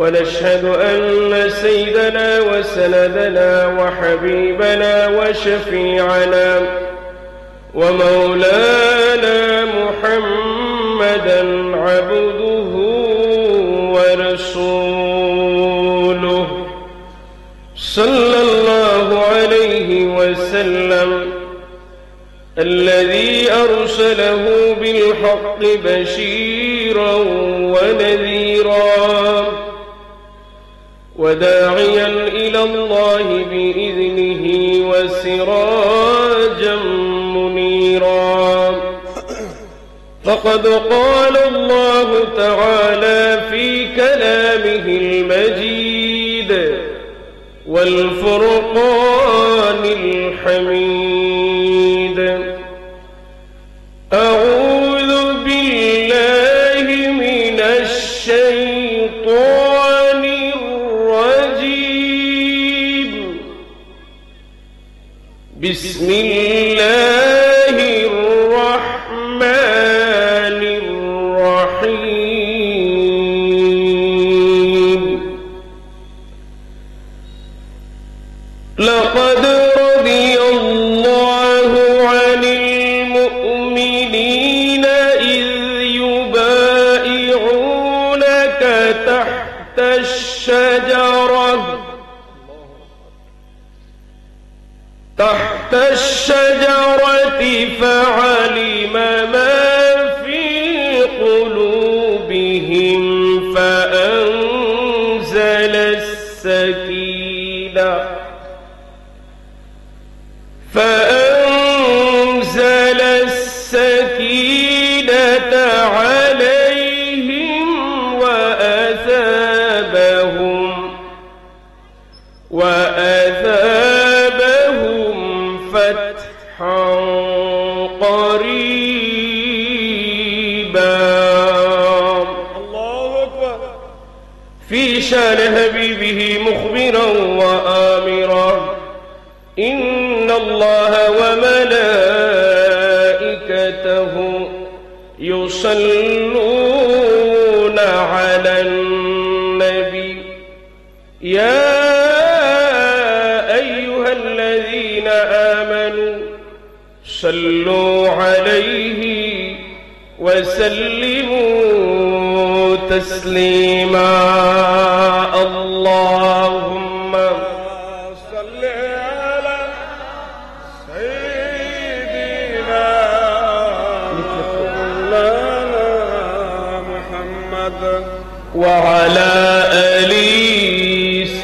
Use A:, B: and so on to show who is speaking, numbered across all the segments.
A: ونشهد أن سيدنا وسندنا وحبيبنا وشفيعنا ومولانا محمدا عبده ورسوله صلى الله عليه وسلم الذي أرسله بالحق بشيرا ونذيرا وداعيا إلى الله بإذنه وسراجا منيرا فقد قال الله تعالى في كلامه المجيد والفرقان الحميد أعوذ بالله من الشيطان الرجيم بسم الله الرحمن الرحيم لقد رضي الله عن المؤمنين إذ يبايعونك تحت الشجرة فعلم ما في قلوبهم فأنزل السكينة عليهم وأثابهم فتحا قريبا. الله أكبر. في شان حبيبه مخبرا وآمرا إن الله وملائكته يصلون على النبي يا أيها الذين آمنوا صلوا عليه وسلموا تسليما. اللهم صل على سيدنا مولانا محمد وعلى آل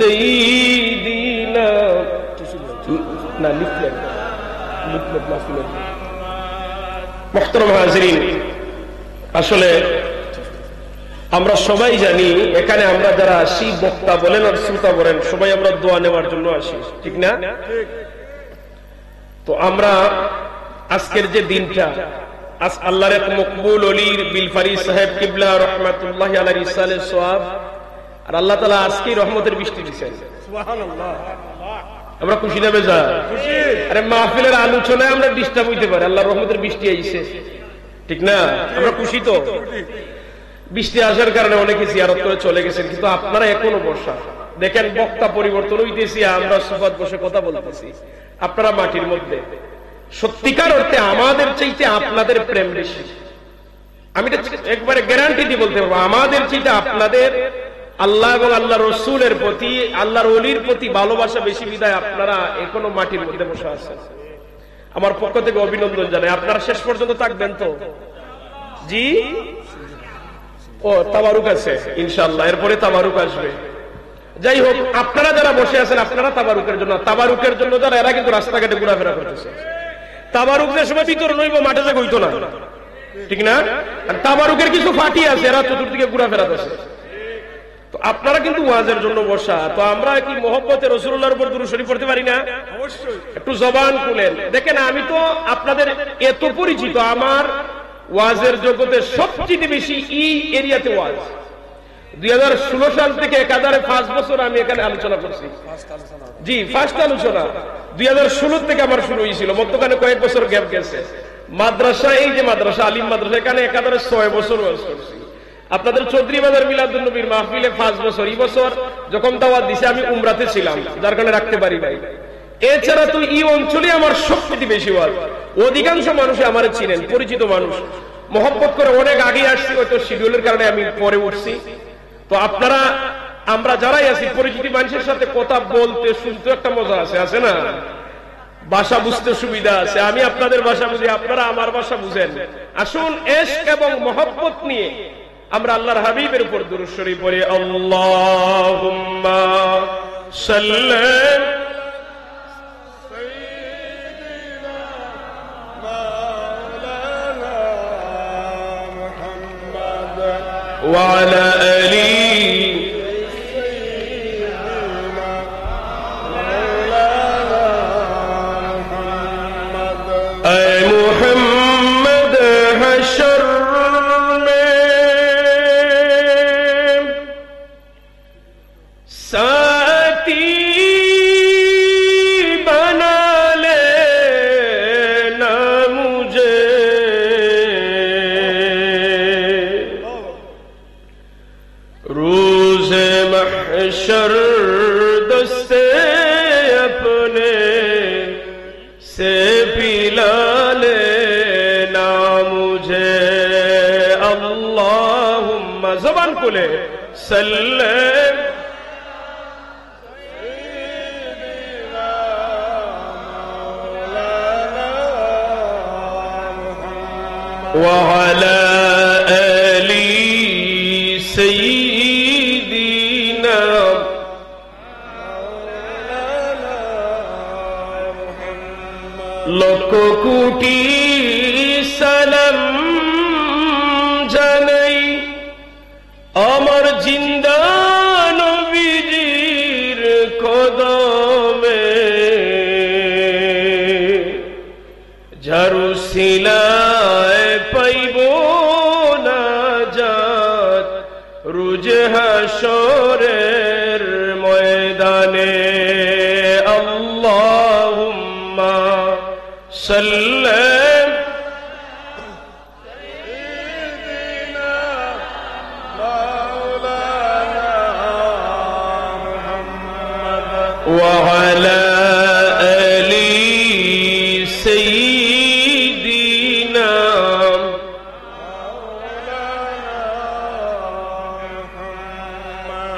A: سيدنا মুহতারাম হাজিরিন, আসলে আমরা সবাই জানি এখানে আমরা যারা আসি, বক্তা বলেন আর শ্রোতা বলেন, সবাই আমরা দোয়া নেওয়ার জন্য আসি, ঠিক না? তো আমরা আজকের যে দিনটা, আল্লাহর এক মকবুল ওলির বিলফারি সাহেব কিবলা রহমাতুল্লাহি আলাইহি ইরসালের সওয়াব, আর আল্লাহ তাআলা আজকে রহমতের বৃষ্টি দিয়েছেন। সুবহানাল্লাহ। আমরা খুশি না বেজা? খুশি। আরে মাহফিলের আলোচনায় আমরা ডিস্টার্ব হইতে পারি, আল্লাহর রহমতের বৃষ্টি আইছে, ঠিক না? আমরা খুশি তো? বৃষ্টি আসার কারণে অনেকে জিয়ারত করে চলে গেছেন, কিন্তু আপনারা এখনো বসা। দেখেন বক্তা পরিবর্তন হইতেছি, আমরা সুফাত বসে কথা বলতেছি, আপনারা মাটির মধ্যে। সত্যিকার অর্থে আমাদের চাইতে আপনাদের প্রেম বেশি। আমি একবারে গ্যারান্টি দিয়ে বলতে পারবো, আমাদের চাইতে আপনাদের আল্লাহ এবং আল্লাহ রসুলের প্রতি, আল্লাহর ওলির প্রতি ভালোবাসা বেশি, বিদায় আপনারা এখনো মাটির মধ্যে বসে আছেন। আমার পক্ষ থেকে অভিনন্দন জানাই। আপনারা শেষ পর্যন্ত থাকবেন তো? জি, ও তাবারুক আছে ইনশাআল্লাহ, এরপরে তাবারুক আসবে। যাই হোক, আপনারা যারা বসে আছেন আপনারা তাবারুকের জন্য, তাবারুকের জন্য যারা, এরা কিন্তু রাস্তাঘাটে ঘোরাফেরা করতেছে। তাবারুকের সময় ভিতরে নইব, মাঠে যা হইতো না, ঠিক না? আর তাবারুকের কিছু ফাটি আছে, এরা চতুর্দিকে ঘোরাফেরা করছে। তো আপনারা কিন্তু ওয়াজের জন্য বসা। তো আমরা কি মোহব্বতে রাসূলুল্লাহর উপর দুরূদ শরীফ পড়তে পারি না? অবশ্যই। একটু জবান খুলেন। দেখেন, আমি তো আপনাদের এত পরিচিত, আমার ওয়াজের জগতে সবচেয়ে বেশি এই এরিয়াতে ওয়াজ 2016 সাল থেকে একাধারে 5 বছর আমি এখানে আলোচনা করছি। জি, ফার্স্ট আলোচনা 2016 থেকে আমার শুরু হয়েছিল, মধ্যখানে কয়েক বছর গ্যাপ গেছে। মাদ্রাসা, এই যে মাদ্রাসা, আলিম মাদ্রাসা, এখানে একাধারে 6 বছর ওয়াজ করছি। আপনাদের চৌধুরী বাজার মিলাদুন নবীর মাহফিলে 5 বছর, এই বছর যখন দাওয়াত দিছে আমি উমরাতে ছিলাম, যার কারণে রাখতে পারি নাই। এছাড়া তো এই অঞ্চলে আমার সবচেয়ে বেশি ওয়াজ, অধিকাংশ মানুষ আমার চিনেন, পরিচিত মানুষ, মহব্বত করে অনেক আগে আসছি, হয়তো শিডিউলের কারণে আমি পরে উঠছি। তো আপনারা আমরা যারাই আছি পরিচিত মানুষের সাথে কথা বলতে শুনতে একটা মজা আছে না, ভাষা বুঝতে সুবিধা আছে। আমি আপনাদের ভাষা বুঝি, আপনারা আমার ভাষা বুঝেন। আসুন ইশক এবং মহব্বত নিয়ে আমরা আল্লাহর হাবিবের উপর দুরূদ শরীফ পড়ি। আল্লাহুম্মা সাল্লি ওয়া আলা আলি জবান খুলে সাল্লাম ওয়া আলা আলি সাইয়্যিদিনা লক্ষ কোটি সালাম জানাই আমার জিন্দা নবীজির কদমে, যারু সিলায় পাইব নাজাত রোজ হাশরের ময়দানে। আল্লাহুম্মা সাল্লি وعلى آل سيدنا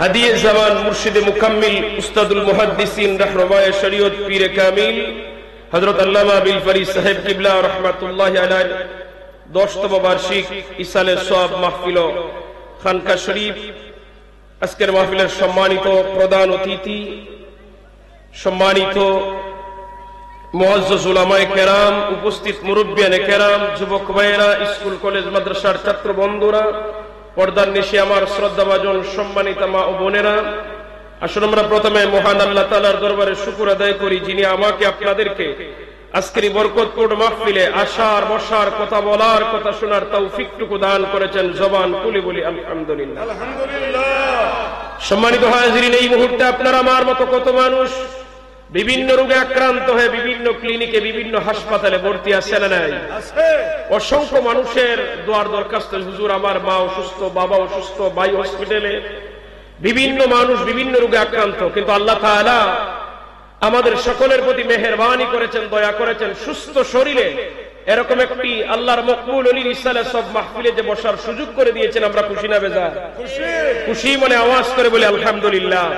A: হাদিয়ে জামান মুর্শিদে মুকাম্মিল উস্তাদুল মুহাদ্দিসিন রাহমায়ে শরীয়ত পীরে কামিল হযরত আল্লামা বিল ফারিস সাহেব কিবলা রাহমাতুল্লাহি আলাইহি 10তম বার্ষিক ইসালে সওয়াব মাহফিল খানকা শরীফ। আজকের মাহফিলের সম্মানিত প্রধান অতিথি, সম্মানিত মুআজ্জাজ উলামায়ে কেরাম, উপস্থিত মুরব্বিয়ানে কেরাম, যুবক ভাইয়েরা, স্কুল কলেজ মাদ্রাসার ছাত্র বন্ধুরা, পর্দার নিশে আমার শ্রদ্ধাভাজন সম্মানিত মা ও বোনেরা, আসুন আমরা প্রথমে মহান আল্লাহ তাআলার দরবারে শুকর আদায় করি, যিনি আমাকে আপনাদেরকে আজকের এই বরকতপূর্ণ মাহফিলে আসার বসার, কথা বলার, কথা শোনার তৌফিকটুকু দান করেছেন। জবান খুলে বলি আলহামদুলিল্লাহ। সম্মানিত হাজিরিন, এই মুহূর্তে আপনারা আমার মতো কত মানুষ বিভিন্ন রোগে আক্রান্ত হয়ে বিভিন্ন ক্লিনিকে, বিভিন্ন হাসপাতালে ভর্তি আছে না নাই? অসংখ্য মানুষের দোয়ার দরখাস্ত, হুজুর আমার মা অসুস্থ, বাবা অসুস্থ, ভাই হসপিটালে, বিভিন্ন মানুষ বিভিন্ন রোগে আক্রান্ত। কিন্তু আল্লাহ তাআলা আমাদের সকলের প্রতি মেহেরবানি করেছেন, দয়া করেছেন, সুস্থ শরীরে এরকম একটি আল্লাহর মকবুল ওলির ইসালে সব মাহফিলে যে বসার সুযোগ করে দিয়েছেন। আমরা খুশি না বেজার? খুশি মনে আওয়াজ করে বলি আলহামদুলিল্লাহ।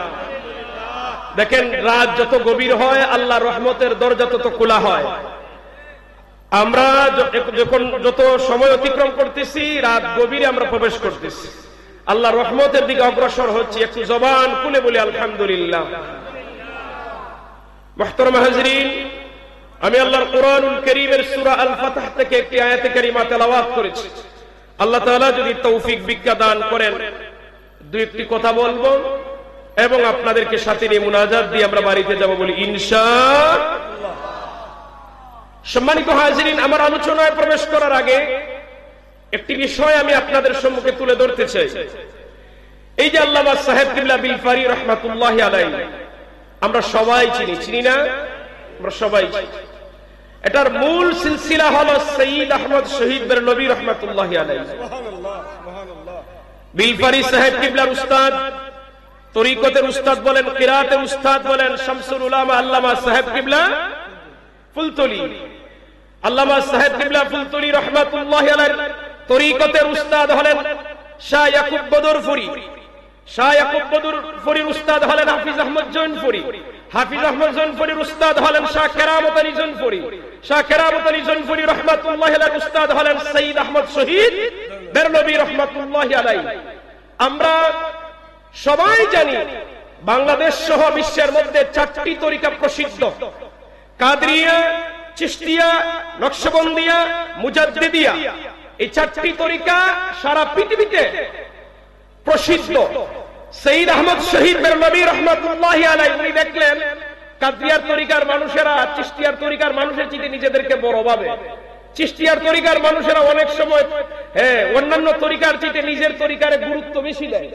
A: দেখেন, রাত যত গভীর হয় আল্লাহর রহমতের দরজা তত খোলা হয়। আমরা যখন যত সময় অতিক্রম করতেছি, রাত গভীরে আমরা প্রবেশ করতেছি, আল্লাহর রহমতের দিকে অগ্রসর হচ্ছি। একটু জবান খুলে বলি আলহামদুলিল্লাহ। মুহতারাম হাজরিন, আমি আল্লাহর কোরআনুল কারীমের সূরা আল ফাতহ থেকে একটি আয়াতে কারিমা তেলাওয়াত করেছি। আল্লাহ তাআলা যদি তৌফিক বিজ্ঞা দান করেন, দুই একটি কথা বলবো এবং আপনাদেরকে সাথে নিয়ে মুনাজাত দিয়ে আমরা বাড়িতে যাব বলি ইনশাআল্লাহ। সম্মানিত হাজিরিন, আমার আলোচনায় প্রবেশ করার আগে একটি বিষয় আমি আপনাদের সম্মুখে তুলে ধরতে চাই। এই যে আল্লামা সাহেব কিবলা বিল ফারি রাহমাতুল্লাহি আলাইহি, আমরা সবাই চিনি না? আমরা সবাই চিনি। এটার মূল সিলসিলা হলো সৈয়দ আহমদ শহীদ বেরলভী রাহমাতুল্লাহি আলাইহি। সুবহানাল্লাহ, সুবহানাল্লাহ। বিলফারি সাহেব কিবলার উস্তাদ, তরিকতের উস্তাদ বলেন, কিরাতের উস্তাদ বলেন, শামসুল উলামা আল্লামা সাহেব কিবলা ফুলতলি। আল্লামা সাহেব কিবলা ফুলতলি রহমাতুল্লাহি আলাইহি তরিকতের উস্তাদ হলেন শাহ ইয়াকুব বদরপুরি। শাহ ইয়াকুব বদরপুরির উস্তাদ হলেন হাফিজ আহমদ জৈনপুরি। হাফিজ আহমদ জৈনপুরির উস্তাদ হলেন শাহ কেরামত আলী জৈনপুরি। শাহ কেরামত আলী জৈনপুরি রহমাতুল্লাহি আলাইহির উস্তাদ হলেন সৈয়দ আহমদ শহীদ বেরলভী রহমাতুল্লাহি আলাইহি। আমরা সবাই জানি বাংলাদেশ সহ বিশ্বের মধ্যে 4টি তরিকা প্রসিদ্ধ: কাদরিয়া, চিশতিয়া, নকশবন্দিয়া, মুজাদ্দিদিয়া। এই 4টি তরিকা সারা পৃথিবীতে প্রসিদ্ধ। সৈয়দ আহমদ শহীদ বেরলভী রহমাতুল্লাহি আলাইহি উনি দেখলেন কাদরিয়ার তরিকার মানুষেরা চিশতিয়ার তরিকার মানুষের চেয়ে নিজেদেরকে বড় ভাবে, চিশতিয়ার তরিকার মানুষেরা অনেক সময় অন্যান্য তরিকার চেয়ে নিজের তরিকারে গুরুত্ব বেশি দেয়।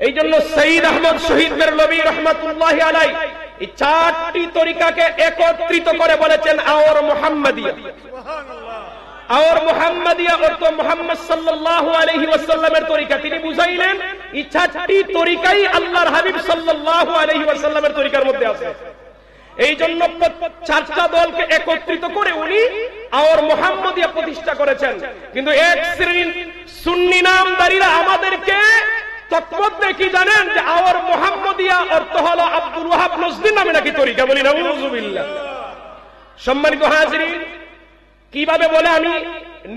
A: এই জন্য সৈয়দ আহমদ শহীদ বেরলভী রহমাতুল্লাহি আলাইহি এই 4টি তরিকাকে একত্রিত করে বলেছেন আওর মুহাম্মাদিয়া। আর মুহাম্মাদিয়া অর্থ মুহাম্মদ সাল্লাল্লাহু আলাইহি ওয়াসাল্লামের তরিকা। তিনি বুঝাইলেন এই 4টি তরিকাই আল্লাহর হাবিব সাল্লাল্লাহু আলাইহি ওয়াসাল্লামের তরিকার মধ্যে আছে। এই জন্য 4টা দলকে একত্রিত করে উনি আর মুহাম্মাদিয়া প্রতিষ্ঠা করেছেন। কিন্তু এক শ্রেণীর সুন্নি নামদারীরা আমাদেরকে তৎপদে কি জানেন যে আর মুহাম্মাদিয়া অর্থ হলো আব্দুল ওয়াহাব নজদী নামে নাকি তরিকা। বলি নাউযুবিল্লাহ। সম্মানিত হাজিরিন, কিভাবে বলে আমি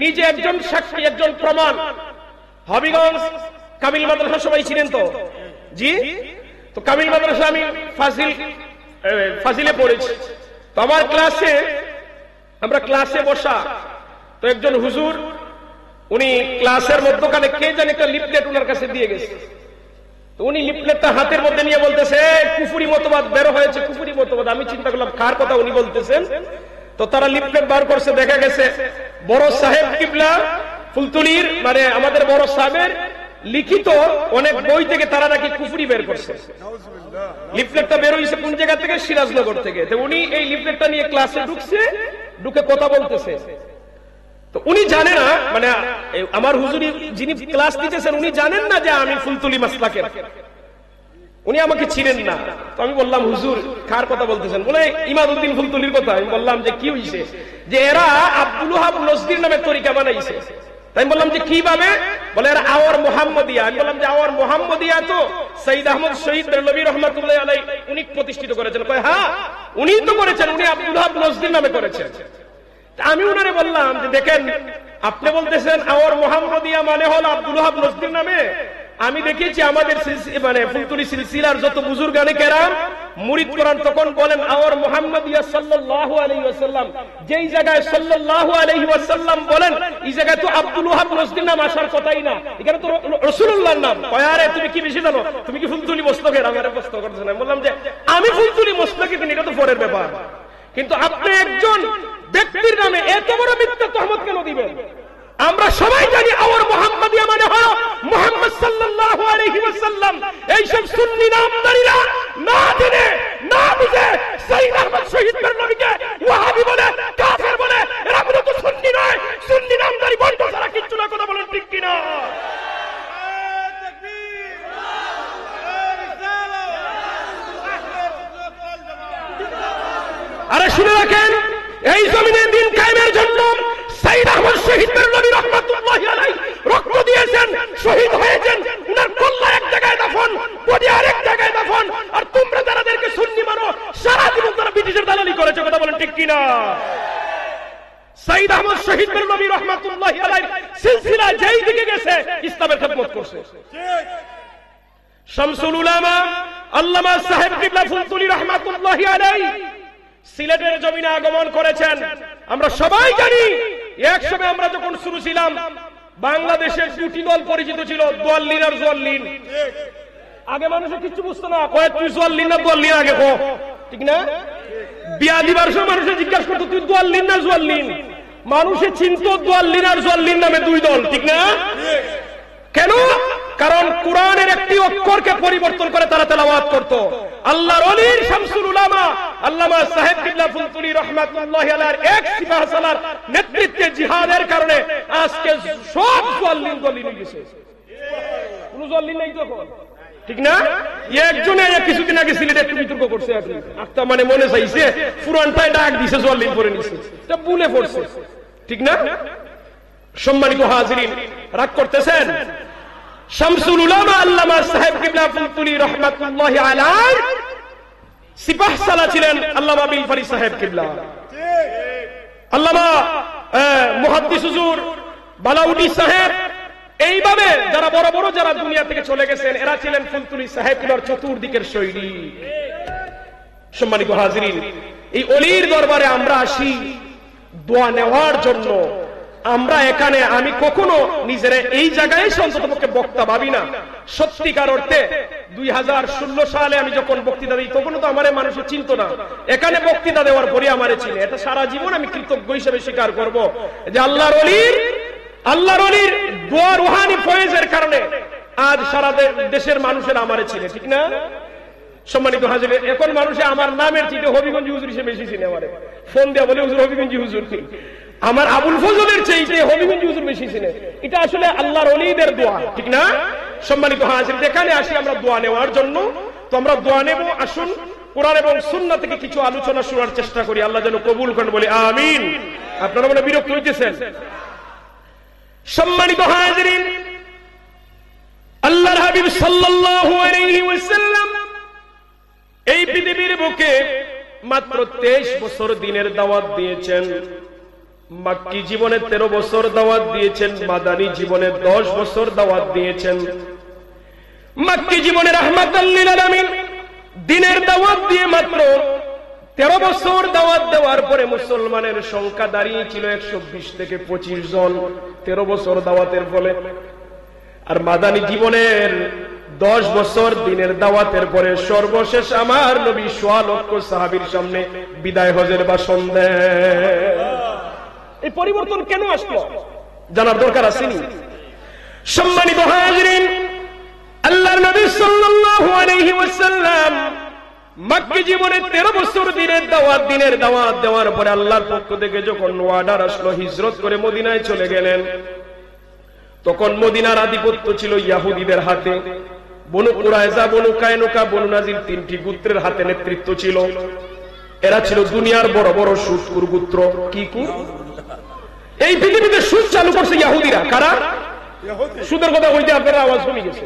A: নিজে একজন সাক্ষী, একজন প্রমাণ। হবিগঞ্জ কামিল মাদ্রাসা সবাই ছিলেন তো? জি। তো কামিল মাদ্রাসা আমি ফাজিলে পড়েছি। তো আমার ক্লাসে, আমরা ক্লাসে বসা, তো একজন হুজুর উনি ক্লাসের মধ্যখানে কে জানে একটা লিফলেট ওনার কাছে দিয়ে গেছে। তো উনি লিফলেটটা হাতের মধ্যে নিয়ে বলতেছে কুফরি মতবাদ বের হয়েছে, কুফরি মতবাদ। আমি চিন্তা করলাম কার কথা উনি বলতেছেন। তো তারা লিফলেট বার করছে, দেখা গেছে বড় সাহেব কিবলা ফুলতলির মানে আমাদের বড় সাহেবের লিখিত অনেক বই থেকে তারা নাকি কুফরি বের করছে। লিফলেটটা বের হয়েছে কোন জায়গা থেকে? সিরাজনগর থেকে। তো উনি এই লিফলেটটা নিয়ে ক্লাসে ঢুকছে, ঢুকে কথা বলতেছে। তো উনি জানে না, মানে আমার হুজুরি যিনি ক্লাস দিতেছেন উনি জানেন না যে আমি ফুলতলি মাসলাকের, উনি আমাকে ছিলেন না। তো আমি বললাম হুজুর কার কথা বলতেছেন? বলে ইমাদউদ্দিন ফুলতলির কথা। আমি বললাম যে কি হইছে? যে এরা আব্দুল ওয়াহাব নজদীর নামে তরিকা বানাইছে। তাই আমি বললাম যে কিভাবে? বলে এরা আওয়ার মুহাম্মাদিয়া। আমি বললাম যে আওয়ার মুহাম্মাদিয়া তো সৈয়দ আহমদ শহীদ বেরলভী রহমাতুল্লাহি আলাইহি উনি প্রতিষ্ঠিত করেছেন। কয় হ্যাঁ উনিই তো করেছেন, উনি আব্দুল ওয়াহাব নজদীর নামে করেছেন। আমি উনারে বললাম যে দেখেন আপনি বলতেছেন আওয়ার মুহাম্মাদিয়া মানে হলো আব্দুল ওয়াহাব নজদীর নামে। আমি দেখেছি আমাদের মানে ফুলতলি সিলসিলার যত বুজুর্গানে কেরাম মুরিদ কোরআন তখন বলেন আওয়ার মুহাম্মাদিয়া সাল্লাল্লাহু আলাইহি ওয়াসাল্লাম। যেই জায়গায় সাল্লাল্লাহু আলাইহি ওয়াসাল্লাম বলেন এই জায়গায় তো আব্দুল ওয়াহাব নজদীর নাম আসার কথাই না, এখানে তো রাসূলুল্লাহর নাম। কয় আরে তুমি কি বেশি জানো? তুমি কি ফুলতলি মস্তকের? আমারে প্রশ্ন করতেছেন। আমি বললাম যে আমি ফুলতলি মস্তকি, এটা তো পরের ব্যাপার। কিন্তু আপনি একজন ব্যক্তির নামে এত বড় মিথ্যা তহমত কেন দিবেন? আমরা সবাই জানি আওয়ার মুহাম্মাদিয়া মানে হলো মুহাম্মদ সাল্লাল্লাহু আলাইহি ওয়াসাল্লাম। এই সব সুন্নি নামদারীরা না জেনে না বুঝে সৈয়দ আহমদ শহীদ বেরলভীকে ওয়াহাবি বলে, কাফের বলে। এরা মূলত সুন্নি নয়, সুন্নি নামদারি বন্ধ ছাড়া কিচ্ছু না। কথা বলেন ঠিক কিনা? আরে শুনে রাখেন, এই জমিনে দিন কায়েমের জন্য সৈয়দ আহমদ শহীদ বেরলভী রহমাতুল্লাহি আলাইহি রক্ত দিয়েছেন, শহীদ হয়েছেন। উনার কল্লা এক জায়গায় দাফন, বডি আরেক জায়গায় দাফন। আর তোমরা যারাদেরকে সুন্নি মানো সারা জীবন তারা ব্রিটিশের দালালি করেছে। কথা বলেন ঠিক কিনা? সৈয়দ আহমদ শহীদ বেরলভী রহমাতুল্লাহি আলাইহি সিলসিলা যেই দিকে গেছে ইসলামের খেদমত করছে। শামসুল উলামা আল্লামা সাহেব কিবলা ফুলতলি রহমাতুল্লাহি আলাইহি সিলেটের জমিনে আগমন করেছেন। আমরা সবাই জানি একসময় আমরা যখন শুরু ছিলাম বাংলাদেশের দুটি দল পরিচিত ছিল, দোয়াল্লিন আর জোয়াল্লিন। আগে মানুষের কিছু বুঝতো না, কয় তুই জোয়াল্লিন না দোয়াল্লিন আগে কো, ঠিক না? বিয়া দিবার সময় মানুষের জিজ্ঞাসা করতো তুই দোয়াল্লিন না জোয়াল্লিন। মানুষে চিনত দোয়াল্লিন আর জোয়াল্লিন নামে দুই দল, ঠিক না? কেন? কারণ কোরআনের একটি অক্ষরকে পরিবর্তন করে তারা তেলাওয়াত করত। আল্লাহর ওলির শামসুল উলামা আল্লামা সাহেব কিবলা ফুলতলি রহমাতুল্লাহি আলাইহির এক সিপাহ সালার নেতৃত্বে জিহাদের কারণে আজকে সব দলিল হয়ে গেছে। কোন জল্লি নাই তখন, ঠিক না? একজনে কিছুদিন আগে সিলেটে একটু বিতর্ক করছে, একটা মানে মনে চাইছে পুরানটাই ডাক দিছে, জল্লিন করে নিছে, এটা ভুলে পড়ছে, ঠিক না? সম্মানিত হাজিরিন, রাগ করতেছেন? শামসুল উলামা আল্লামা সাহেব কিবলা ফুলতুলি রাহমাতুল্লাহি আলাইহি সিপাহ সালা ছিলেন আল্লামা বিলফারি সাহেব কিবলা। আল্লামা মুহাদ্দিস হুজুর বালাউদ্দিন সাহেব, এইভাবে যারা বড় বড় যারা দুনিয়া থেকে চলে গেছেন, এরা ছিলেন ফুলতুলি সাহেব কিবলার চতুর্দিকের সৈনিক। সম্মানিত হাজিরিন, এই অলির দরবারে আমরা আসি দোয়া নেওয়ার জন্য। আমরা এখানে, আমি কখনো নিজের এই জায়গায় অন্ততপক্ষে বক্তা ভাবি না। সত্যিকার অর্থে 2016 সালে আমি যখন বক্তৃতা দিই, তখন তো আমার মানুষ চিনত না। এখানে বক্তৃতা দেওয়ার পরে আমারে চিনে। এটা সারা জীবন আমি কৃতজ্ঞ হিসেবে স্বীকার করব যে আল্লাহর অলির দোয়া রুহানি ফয়েজের কারণে আজ সারা দেশের মানুষের আমারে চিনে, ঠিক না? সম্মানিত হাজির, এখন মানুষে আমার নামের চিঠি হবিগঞ্জ হুজুর হিসেবে বেশি চিনে। আমারে ফোন দেওয়া বলে হুজুর হবিগঞ্জ হুজুর, আমার আবুল ফজলের চাইতে হবিগঞ্জ হুজুর বেশি চিনে। এটা আসলে আল্লাহর ওলিদের দোয়া, ঠিক না? সম্মানিত হাজির, এখানে আসি আমরা দোয়া নেওয়ার জন্য। তো আমরা দোয়া নেব, আসুন কোরআন এবং সুন্নাহ থেকে কিছু আলোচনা শোনার চেষ্টা করি। আল্লাহ যেন কবুল করেন, বলি আমিন। আপনারা মনে বিরক্ত হইতেছেন? সম্মানিত হাজিরিন, আল্লাহর হাবিব সাল্লাল্লাহু আলাইহি ওয়াসাল্লাম এই পৃথিবীর বুকে মাত্র 23 বছর দিনের দাওয়াত দিয়েছেন। মাক্কি জীবনে 13 বছর দাওয়াত দিয়েছেন, মাদানী জীবনে 10 বছর দাওয়াত দিয়েছেন। মাক্কি জীবনে রাহমাতাল লিল আলামিন দিনের দাওয়াত দিয়ে মাত্র 13 বছর দাওয়াত দেওয়ার পরে মুসলমানের সংখ্যা দাঁড়িয়েছিল 120 থেকে 25 জন 13 বছর দাওয়াতের ফলে। আর মাদানী জীবনের 10 বছর দিনের দাওয়াতের পরে সর্বশেষ আমার নবী 1.25 লক্ষ সাহাবীর সামনে বিদায় হজের ভাষণ দেন। এই পরিবর্তন কেন আসলো জানার দরকার আছে নি? সম্মানিত হাজিরিন, আল্লাহর নবী সাল্লাল্লাহু আলাইহি ওয়াসাল্লাম মক্কা জীবনে 13 বছর দিনের দাওয়াত দেওয়ার পরে আল্লাহর পক্ষ থেকে যখন ওয়ার্ডার আসলো হিজরত করে মদিনায় চলে গেলেন, তখন মদিনার আধিপত্য ছিল ইহুদিদের হাতে। বনু কুরাইজা, বনু কায়নুকা, বনু নাজির 3টি গোত্রের হাতে নেতৃত্ব ছিল। এরা ছিল দুনিয়ার বড় বড় সুদখোর গোত্র। কি কুর? এই পৃথিবীতে সুদ চালু করছে ইহুদিরা। কারা? সুদের কথা কইতে আপনারা আওয়াজ শুনে গেছে।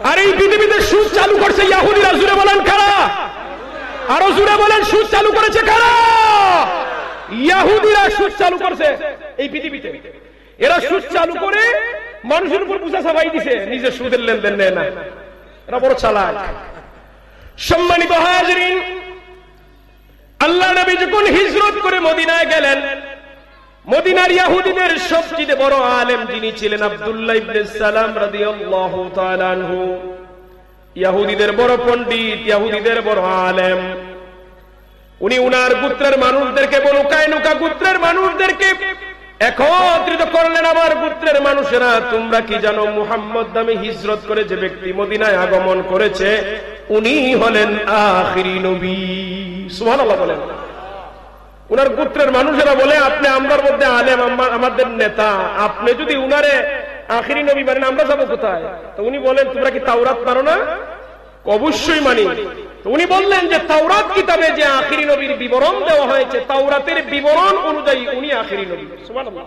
A: আর এই পৃথিবীতে সুদ চালু করছে ইহুদিরা। জুড়ে বলেন কারা? আরো জুড়ে বলেন, সুদ চালু করেছে কারা? ইহুদিরা সুদ চালু করছে এই পৃথিবীতে। এরা সুদ চালু করে মানুষের উপর বোঝা চাপাই দিছে, নিজের সুদের লেনদেন নেয় না। এরা বড় চালাক। সম্মানিত হাজিরিন, আল্লাহ নবী যখন হিজরত করে মদিনায় গেলেন, মদিনার ইহুদিদের সবচেয়ে বড় আলেম যিনি ছিলেন আব্দুল্লাহ ইবনে সালাম রাদিয়াল্লাহু তাআলা আনহু, ইহুদিদের বড় পণ্ডিত, ইহুদিদের বড় আলেম। উনি উনার গোত্রের মানুষদেরকে, বনু কায়নুকা গোত্রের মানুষদেরকে একত্রিত করলেন। আমার গোত্রের মানুষেরা, তোমরা কি জানো মুহাম্মদ নামে হিজরত করে যে ব্যক্তি মদিনায় আগমন করেছে, উনি হলেন আখিরি নবী। সুবহানাল্লাহ বলেন। উনার গোত্রের মানুষেরা বলে, আপনি আমরার মধ্যে আলেম, আমাদের নেতা, আপনি যদি উনারে আখিরি নবী মানেন আমরা যাবো কোথায়? তো উনি বলেন, তোমরা কি তাওরাত মানো না? অবশ্যই মানি। তো উনি বললেন যে তাওরাত কিতাবে যে আখিরি নবীর বিবরণ দেওয়া হয়েছে, তাওরাতের বিবরণ অনুযায়ী উনি আখিরি নবী। সুবহানাল্লাহ।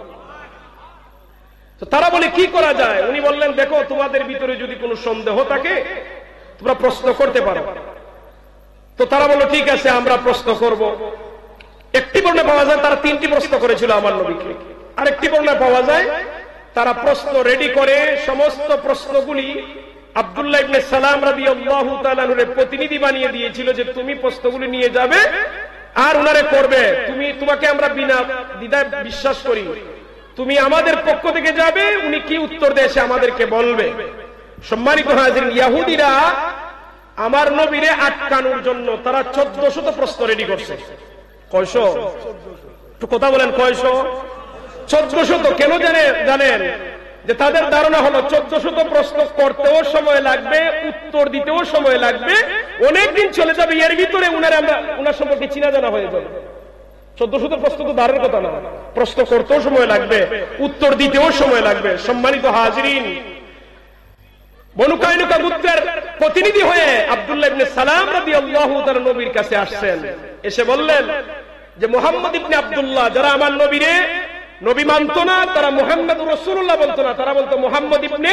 A: তো তারা বলে কি করা যায়? উনি বললেন, দেখো, তোমাদের ভিতরে যদি কোনো সন্দেহ থাকে তোমরা প্রশ্ন করতে পারো। তো তারা বলল, ঠিক আছে, আমরা প্রশ্ন করব। একটি বর্ণনা পাওয়া যায় তারা 3টি প্রশ্ন করেছিল আমার নবীকে। আর একটি বর্ণনা পাওয়া যায় তারা প্রশ্ন রেডি করে সমস্ত প্রশ্নগুলি আব্দুল্লাহ ইবনে সালাম রাদিয়াল্লাহু তাআলা আনহুর প্রতিনিধি বানিয়ে দিয়েছিল যে তুমি প্রশ্নগুলি নিয়ে যাবে আর উনারে করবে। তোমাকে আমরা বিনা দ্বিধায় বিশ্বাস করি, তুমি আমাদের পক্ষ থেকে যাবে, উনি কি উত্তর দেয় সে আমাদেরকে বলবে। সম্মানিত হাজিরিন, ইহুদিরা আমার নবীরে আটকানোর জন্য তারা 1400 প্রশ্ন রেডি করছে। কয়শো? একটু কথা বলেন, কয়শো? 1400। কেন জানেন? যে তাদের ধারণা হলো 1400 প্রশ্ন করতেও সময় লাগবে, উত্তর দিতেও সময় লাগবে, অনেকদিন চলে যাবে, এর ভিতরে উনার সম্পর্কে চিনা জানা হয়ে যাবে। 1400 প্রশ্ন তো দাঁড়ের কথা না, প্রশ্ন করতেও সময় লাগবে, উত্তর দিতেও সময় লাগবে। সম্মানিত হাজিরিন, বনু কায়নুকা গোত্রের প্রতিনিধি হয়ে আব্দুল্লাহ ইবনে সালাম রাদিয়াল্লাহু তাআলা নবীর কাছে আসছেন। এসে বললেন যে মুহাম্মদ ইবনে আব্দুল্লাহ, যারা আমার নবীরে নবী মানত না, তারা মুহাম্মদুর রাসূলুল্লাহ বলতো না, তারা বলতো মুহাম্মদ ইবনে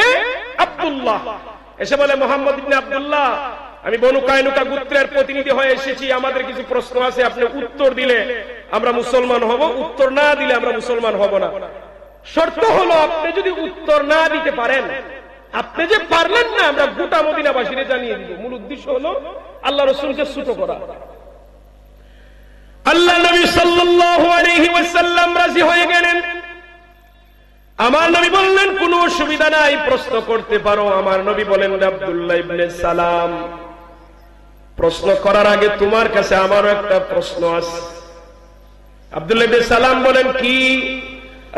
A: আব্দুল্লাহ। এসে বলে, মুহাম্মদ ইবনে আব্দুল্লাহ, আমি বনু কায়নুকা গোত্রের প্রতিনিধি হয়ে এসেছি, আমাদের কিছু প্রশ্ন আছে, আপনি উত্তর দিলে আমরা মুসলমান হব, উত্তর না দিলে আমরা মুসলমান হব না। শর্ত হলো আপনি যদি উত্তর না দিতে পারেন, আপনি যে পারলেন না, আমরা গোটা মদিনাবাসীরে জানিয়ে দিব। মূল উদ্দেশ্য হলো আল্লাহ রাসূলকে ছোট করা। আল্লাহ নবী সাল্লাল্লাহু আলাইহি ওয়াসাল্লাম রাজি হয়ে গেলেন। আমার নবী বললেন, কোনো অসুবিধা নাই, প্রশ্ন করতে পারো। আমার নবী বলেন, আব্দুল্লাহ ইবনে সালাম, প্রশ্ন করার আগে তোমার কাছে আমারও একটা প্রশ্ন আছে। আব্দুল্লাহ ইবনে সালাম বলেন, কি?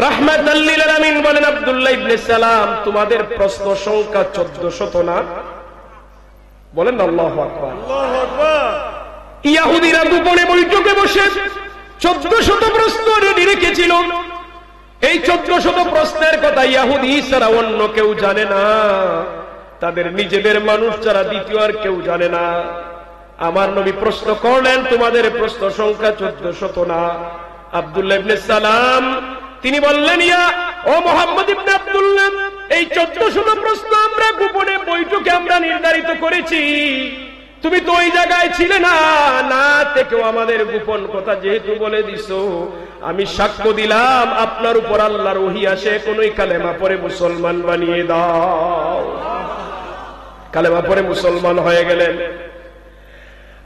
A: রাহমাতাল লিল আলামিন বলেন, আব্দুল্লাহ ইবনে সালাম, তোমাদের প্রশ্ন সংখ্যা 1400 না? বলেন আল্লাহু আকবার। আল্লাহু আকবার। ইহুদিরা গোপনে বৈঠকে বসে 1400 প্রশ্ন রেডি রেখেছিল। এই 1400 প্রশ্নের কথা ইহুদি ছাড়া অন্য কেউ জানে না, তাদের নিজেদের মানুষ ছাড়া দ্বিতীয় আর কেউ জানে না। আমার নবী প্রশ্ন করলেন, তোমাদের প্রশ্ন সংখ্যা 1400 না? আব্দুল্লাহ ইবনে সালাম তিনি বললেন, ইয়া ও মুহাম্মদ ইবনে আব্দুল্লাহ, এই 1400 প্রশ্ন আমরা গোপনে বৈঠকে আমরা নির্ধারিত করেছি। তুমি তো ওই জায়গায় ছিলে না, না থেকেও আমাদের গোপন কথা যেহেতু বলে দিছো, আমি সাক্ষ্য দিলাম আপনার উপর আল্লাহর ওহী আসে, কোনই কালেমা পড়ে মুসলমান বানিয়ে দাও। কালেমা পড়ে মুসলমান হয়ে গেলেন।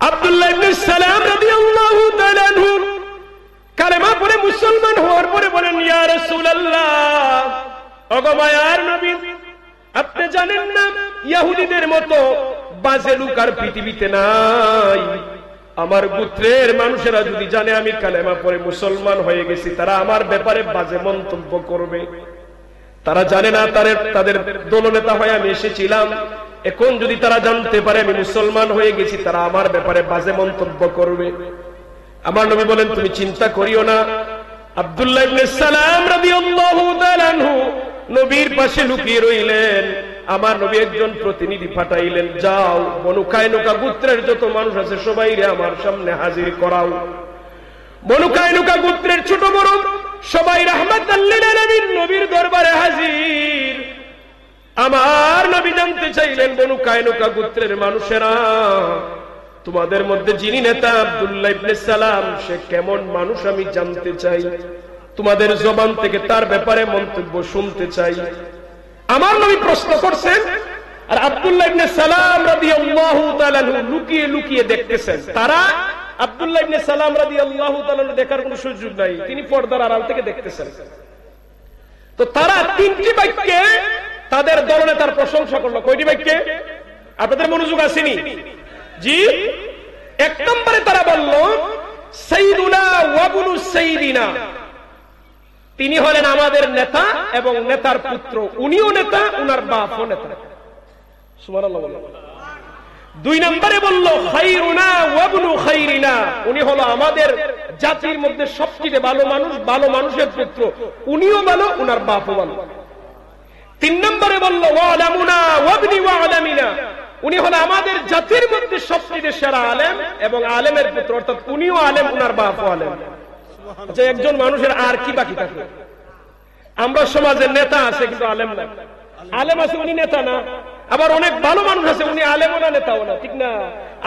A: আব্দুল্লাহ ইবনে সালাম রাদিয়াল্লাহু তাআলা আনহু কালেমা পড়ে মুসলমান হওয়ার পরে বলেন, ইয়া রাসূলুল্লাহ, ওগো মায়ার নবী, আপনি জানেন না ইহুদিদের মতো বাজে লোক আর পৃথিবীতে নাই। আমার গোত্রের মানুষেরা যদি জানে আমি কালেমা পড়ে মুসলমান হয়ে গেছি, তারা আমার ব্যাপারে বাজে মন্তব্য করবে। তারা জানে না তাদের দলনেতা হয়ে আমি এসেছিলাম। এখন যদি তারা জানতে পারে আমি মুসলমান হয়ে গেছি, তারা আমার ব্যাপারে বাজে মন্তব্য করবে। আমার নবী বলেন, তুমি চিন্তা করিও না। আব্দুল্লাহ ইবনে সালাম রাদিয়াল্লাহু তাআলা আনহু নবীর পাশে লুকিয়ে রইলেন। আমার নবী একজন প্রতিনিধি পাঠাইলেন, যাও বনু কায়নুকা গোত্রের যত মানুষ আছে সবাইরে আমার সামনে হাজির করাও। বনু কায়নুকা গোত্রের ছোট বড় সবাই রাহমাতাল লিল আলামিন নবীর দরবারে হাজির। আমার নবী জানতে চাইলেন, বনু কায়নুকা গোত্রের মানুষেরা, তোমাদের মধ্যে যিনি নেতা আব্দুল্লাহ ইবনে সালাম, সে কেমন মানুষ আমি জানতে চাই, তোমাদের জবান থেকে তার ব্যাপারে মন্তব্য শুনতে চাই। আমার নবী প্রশ্ন করছেন, আর আব্দুল্লাহ ইবনে সালাম রাদিয়াল্লাহু তাআলা লুকিয়ে লুকিয়ে দেখতেছেন। তারা আব্দুল্লাহ ইবনে সালাম রাদিয়াল্লাহু তাআলা দেখার কোনো সুযোগ নাই, তিনি পর্দার আড়াল থেকে দেখতেছেন। তো তারা তিনটি বাক্যে তাদের দলনেতার প্রশংসা করলো। কয়টি বাক্যে? আপনাদের মনোযোগ আসেনি? জি, এক নম্বরে তারা বলল, সাইয়্যিদুনা ওয়া ইবনু সাইয়্যিদিনা, তিনি হলেন আমাদের নেতা এবং নেতার পুত্র, উনিও নেতা, উনার বাপও নেতা। সুবহানাল্লাহ বলেন। দুই নম্বরে বলল, খায়রুনা ওয়া ইবনু খায়রিনা, উনি হলো আমাদের জাতির মধ্যে সবচেয়ে ভালো মানুষ, ভালো মানুষের পুত্র, উনিও ভালো, উনার বাপও ভালো। তিন নম্বরে বলল, ওয়া আলামুনা ওয়া ইবনি ওয়া আলামিনা, উনি হলো আমাদের জাতির মধ্যে সবচেয়ে সেরা আলেম এবং আলেমের পুত্র, অর্থাৎ উনিও আলেম, উনার বাপও আলেম। আচ্ছা, একজন মানুষের আর কি বাকি থাকে? আমরা সমাজের নেতা আছে কিন্তু আলেম না। আলেম আছে, উনি নেতা না। আবার অনেক ভালো মানুষ আছে, উনি আলেমও না, নেতাও না, ঠিক না?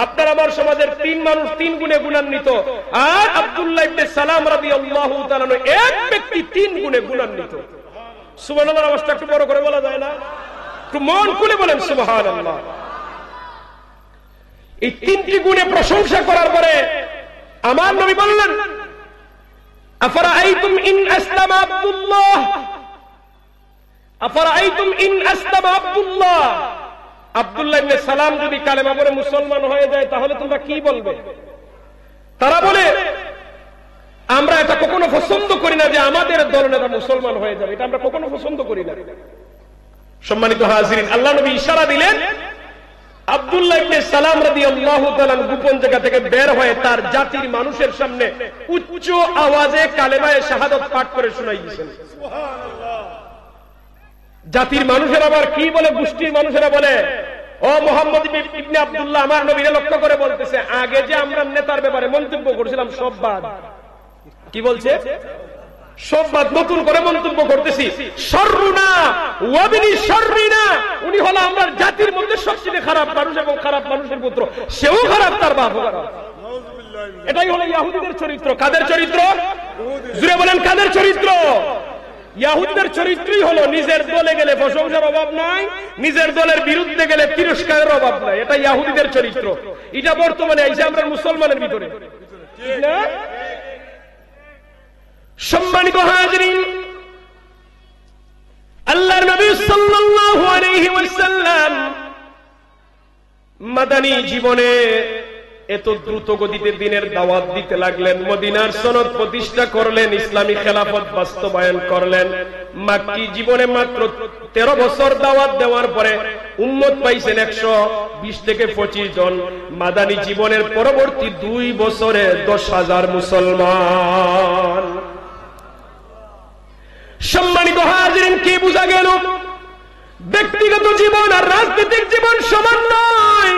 A: আপনার আমার সমাজের তিন মানুষ তিন গুণে গুণান্বিত, আর আব্দুল্লাহ ইবনে সালাম রাদিয়াল্লাহু তাআলা এক ব্যক্তি তিন গুণে গুণান্বিত। সুবহানাল্লাহ, আওয়াজটা একটু বড় করে বলা যায় না? একটু মন খুলে বলেন সুবহানাল্লাহ। এই তিনটি গুণে প্রশংসা করার পরে আমার নবী বললেন, আফরাআইতুম ইন আসলামা আব্দুল্লাহ, আফরাআইতুম ইন আসলামা আব্দুল্লাহ, আব্দুল্লাহ ইবনে সালাম যদি কালেমা পড়ে মুসলমান হয়ে যায় তাহলে তোমরা কি বলবে? তারা বলে, আমরা এটা কখনো পছন্দ করি না যে আমাদের দলনেতা মুসলমান হয়ে যাবে, এটা আমরা কখনো পছন্দ করি না। সম্মানিত হাজিরিন, আল্লাহ নবী ইশারা দিলেন, আব্দুল্লাহ ইবনে সালাম রাদিয়াল্লাহু তাআলা গোপন জায়গা থেকে বের হয়ে তার জাতির মানুষের সামনে উচ্চ আওয়াজে কালেমায়ে শাহাদাত পাঠ করে শোনাই দিয়েছেন। সুবহানাল্লাহ। জাতির মানুষের আবার কি বলে, গোষ্ঠীর মানুষেরা বলে, ও মোহাম্মদ ইবনে আব্দুল্লাহ আমার নবীকে লক্ষ্য করে বলতেছে, আগে যে আমরা নেতার ব্যাপারে মন্তব্য করেছিলাম সব বাদ। কি বলছে? সব বাদ, নতুন করে মন্তব্য করতেছি। শররুনা ওয়াবিনি শররিনা, উনি হলো আমরা জাতির মধ্যে সবচেয়ে খারাপ মানুষ এবং খারাপ মানুষের পুত্র, সেও খারাপ, তার বাপও খারাপ। এটাই হলো ইহুদিদের চরিত্র। কাদের চরিত্র? জুড়ে বলেন কাদের চরিত্র? ইহুদিদের চরিত্রই হলো নিজের দলে গেলে প্রশংসার অভাব নাই, নিজের দলের বিরুদ্ধে গেলে তিরস্কারের অভাব নাই। এটা ইহুদিদের চরিত্র। এটা বর্তমানে এসে আমরা মুসলমানের ভিতরে, ঠিক না? সম্মানিত হাজিরিন, আল্লাহর নবী সাল্লাল্লাহু আলাইহি ওয়াসাল্লাম মাদানী জীবনে এত দ্রুত গতিতে দিনের দাওয়াত দিতে লাগলেন, মদিনার সনদ প্রতিষ্ঠা করলেন, ইসলামী খেলাফত বাস্তবায়ন করলেন। মাক্কি জীবনে মাত্র 13 বছর দাওয়াত দেওয়ার পরে উম্মত পাইছেন 120 থেকে 25 জন। মাদানী জীবনের পরবর্তী 2 বছরে 10,000 মুসলমান। সম্মানিত হাজিরিন, কি বোঝা গেল? ব্যক্তিগত জীবন আর রাজনৈতিক জীবন সমান নয়।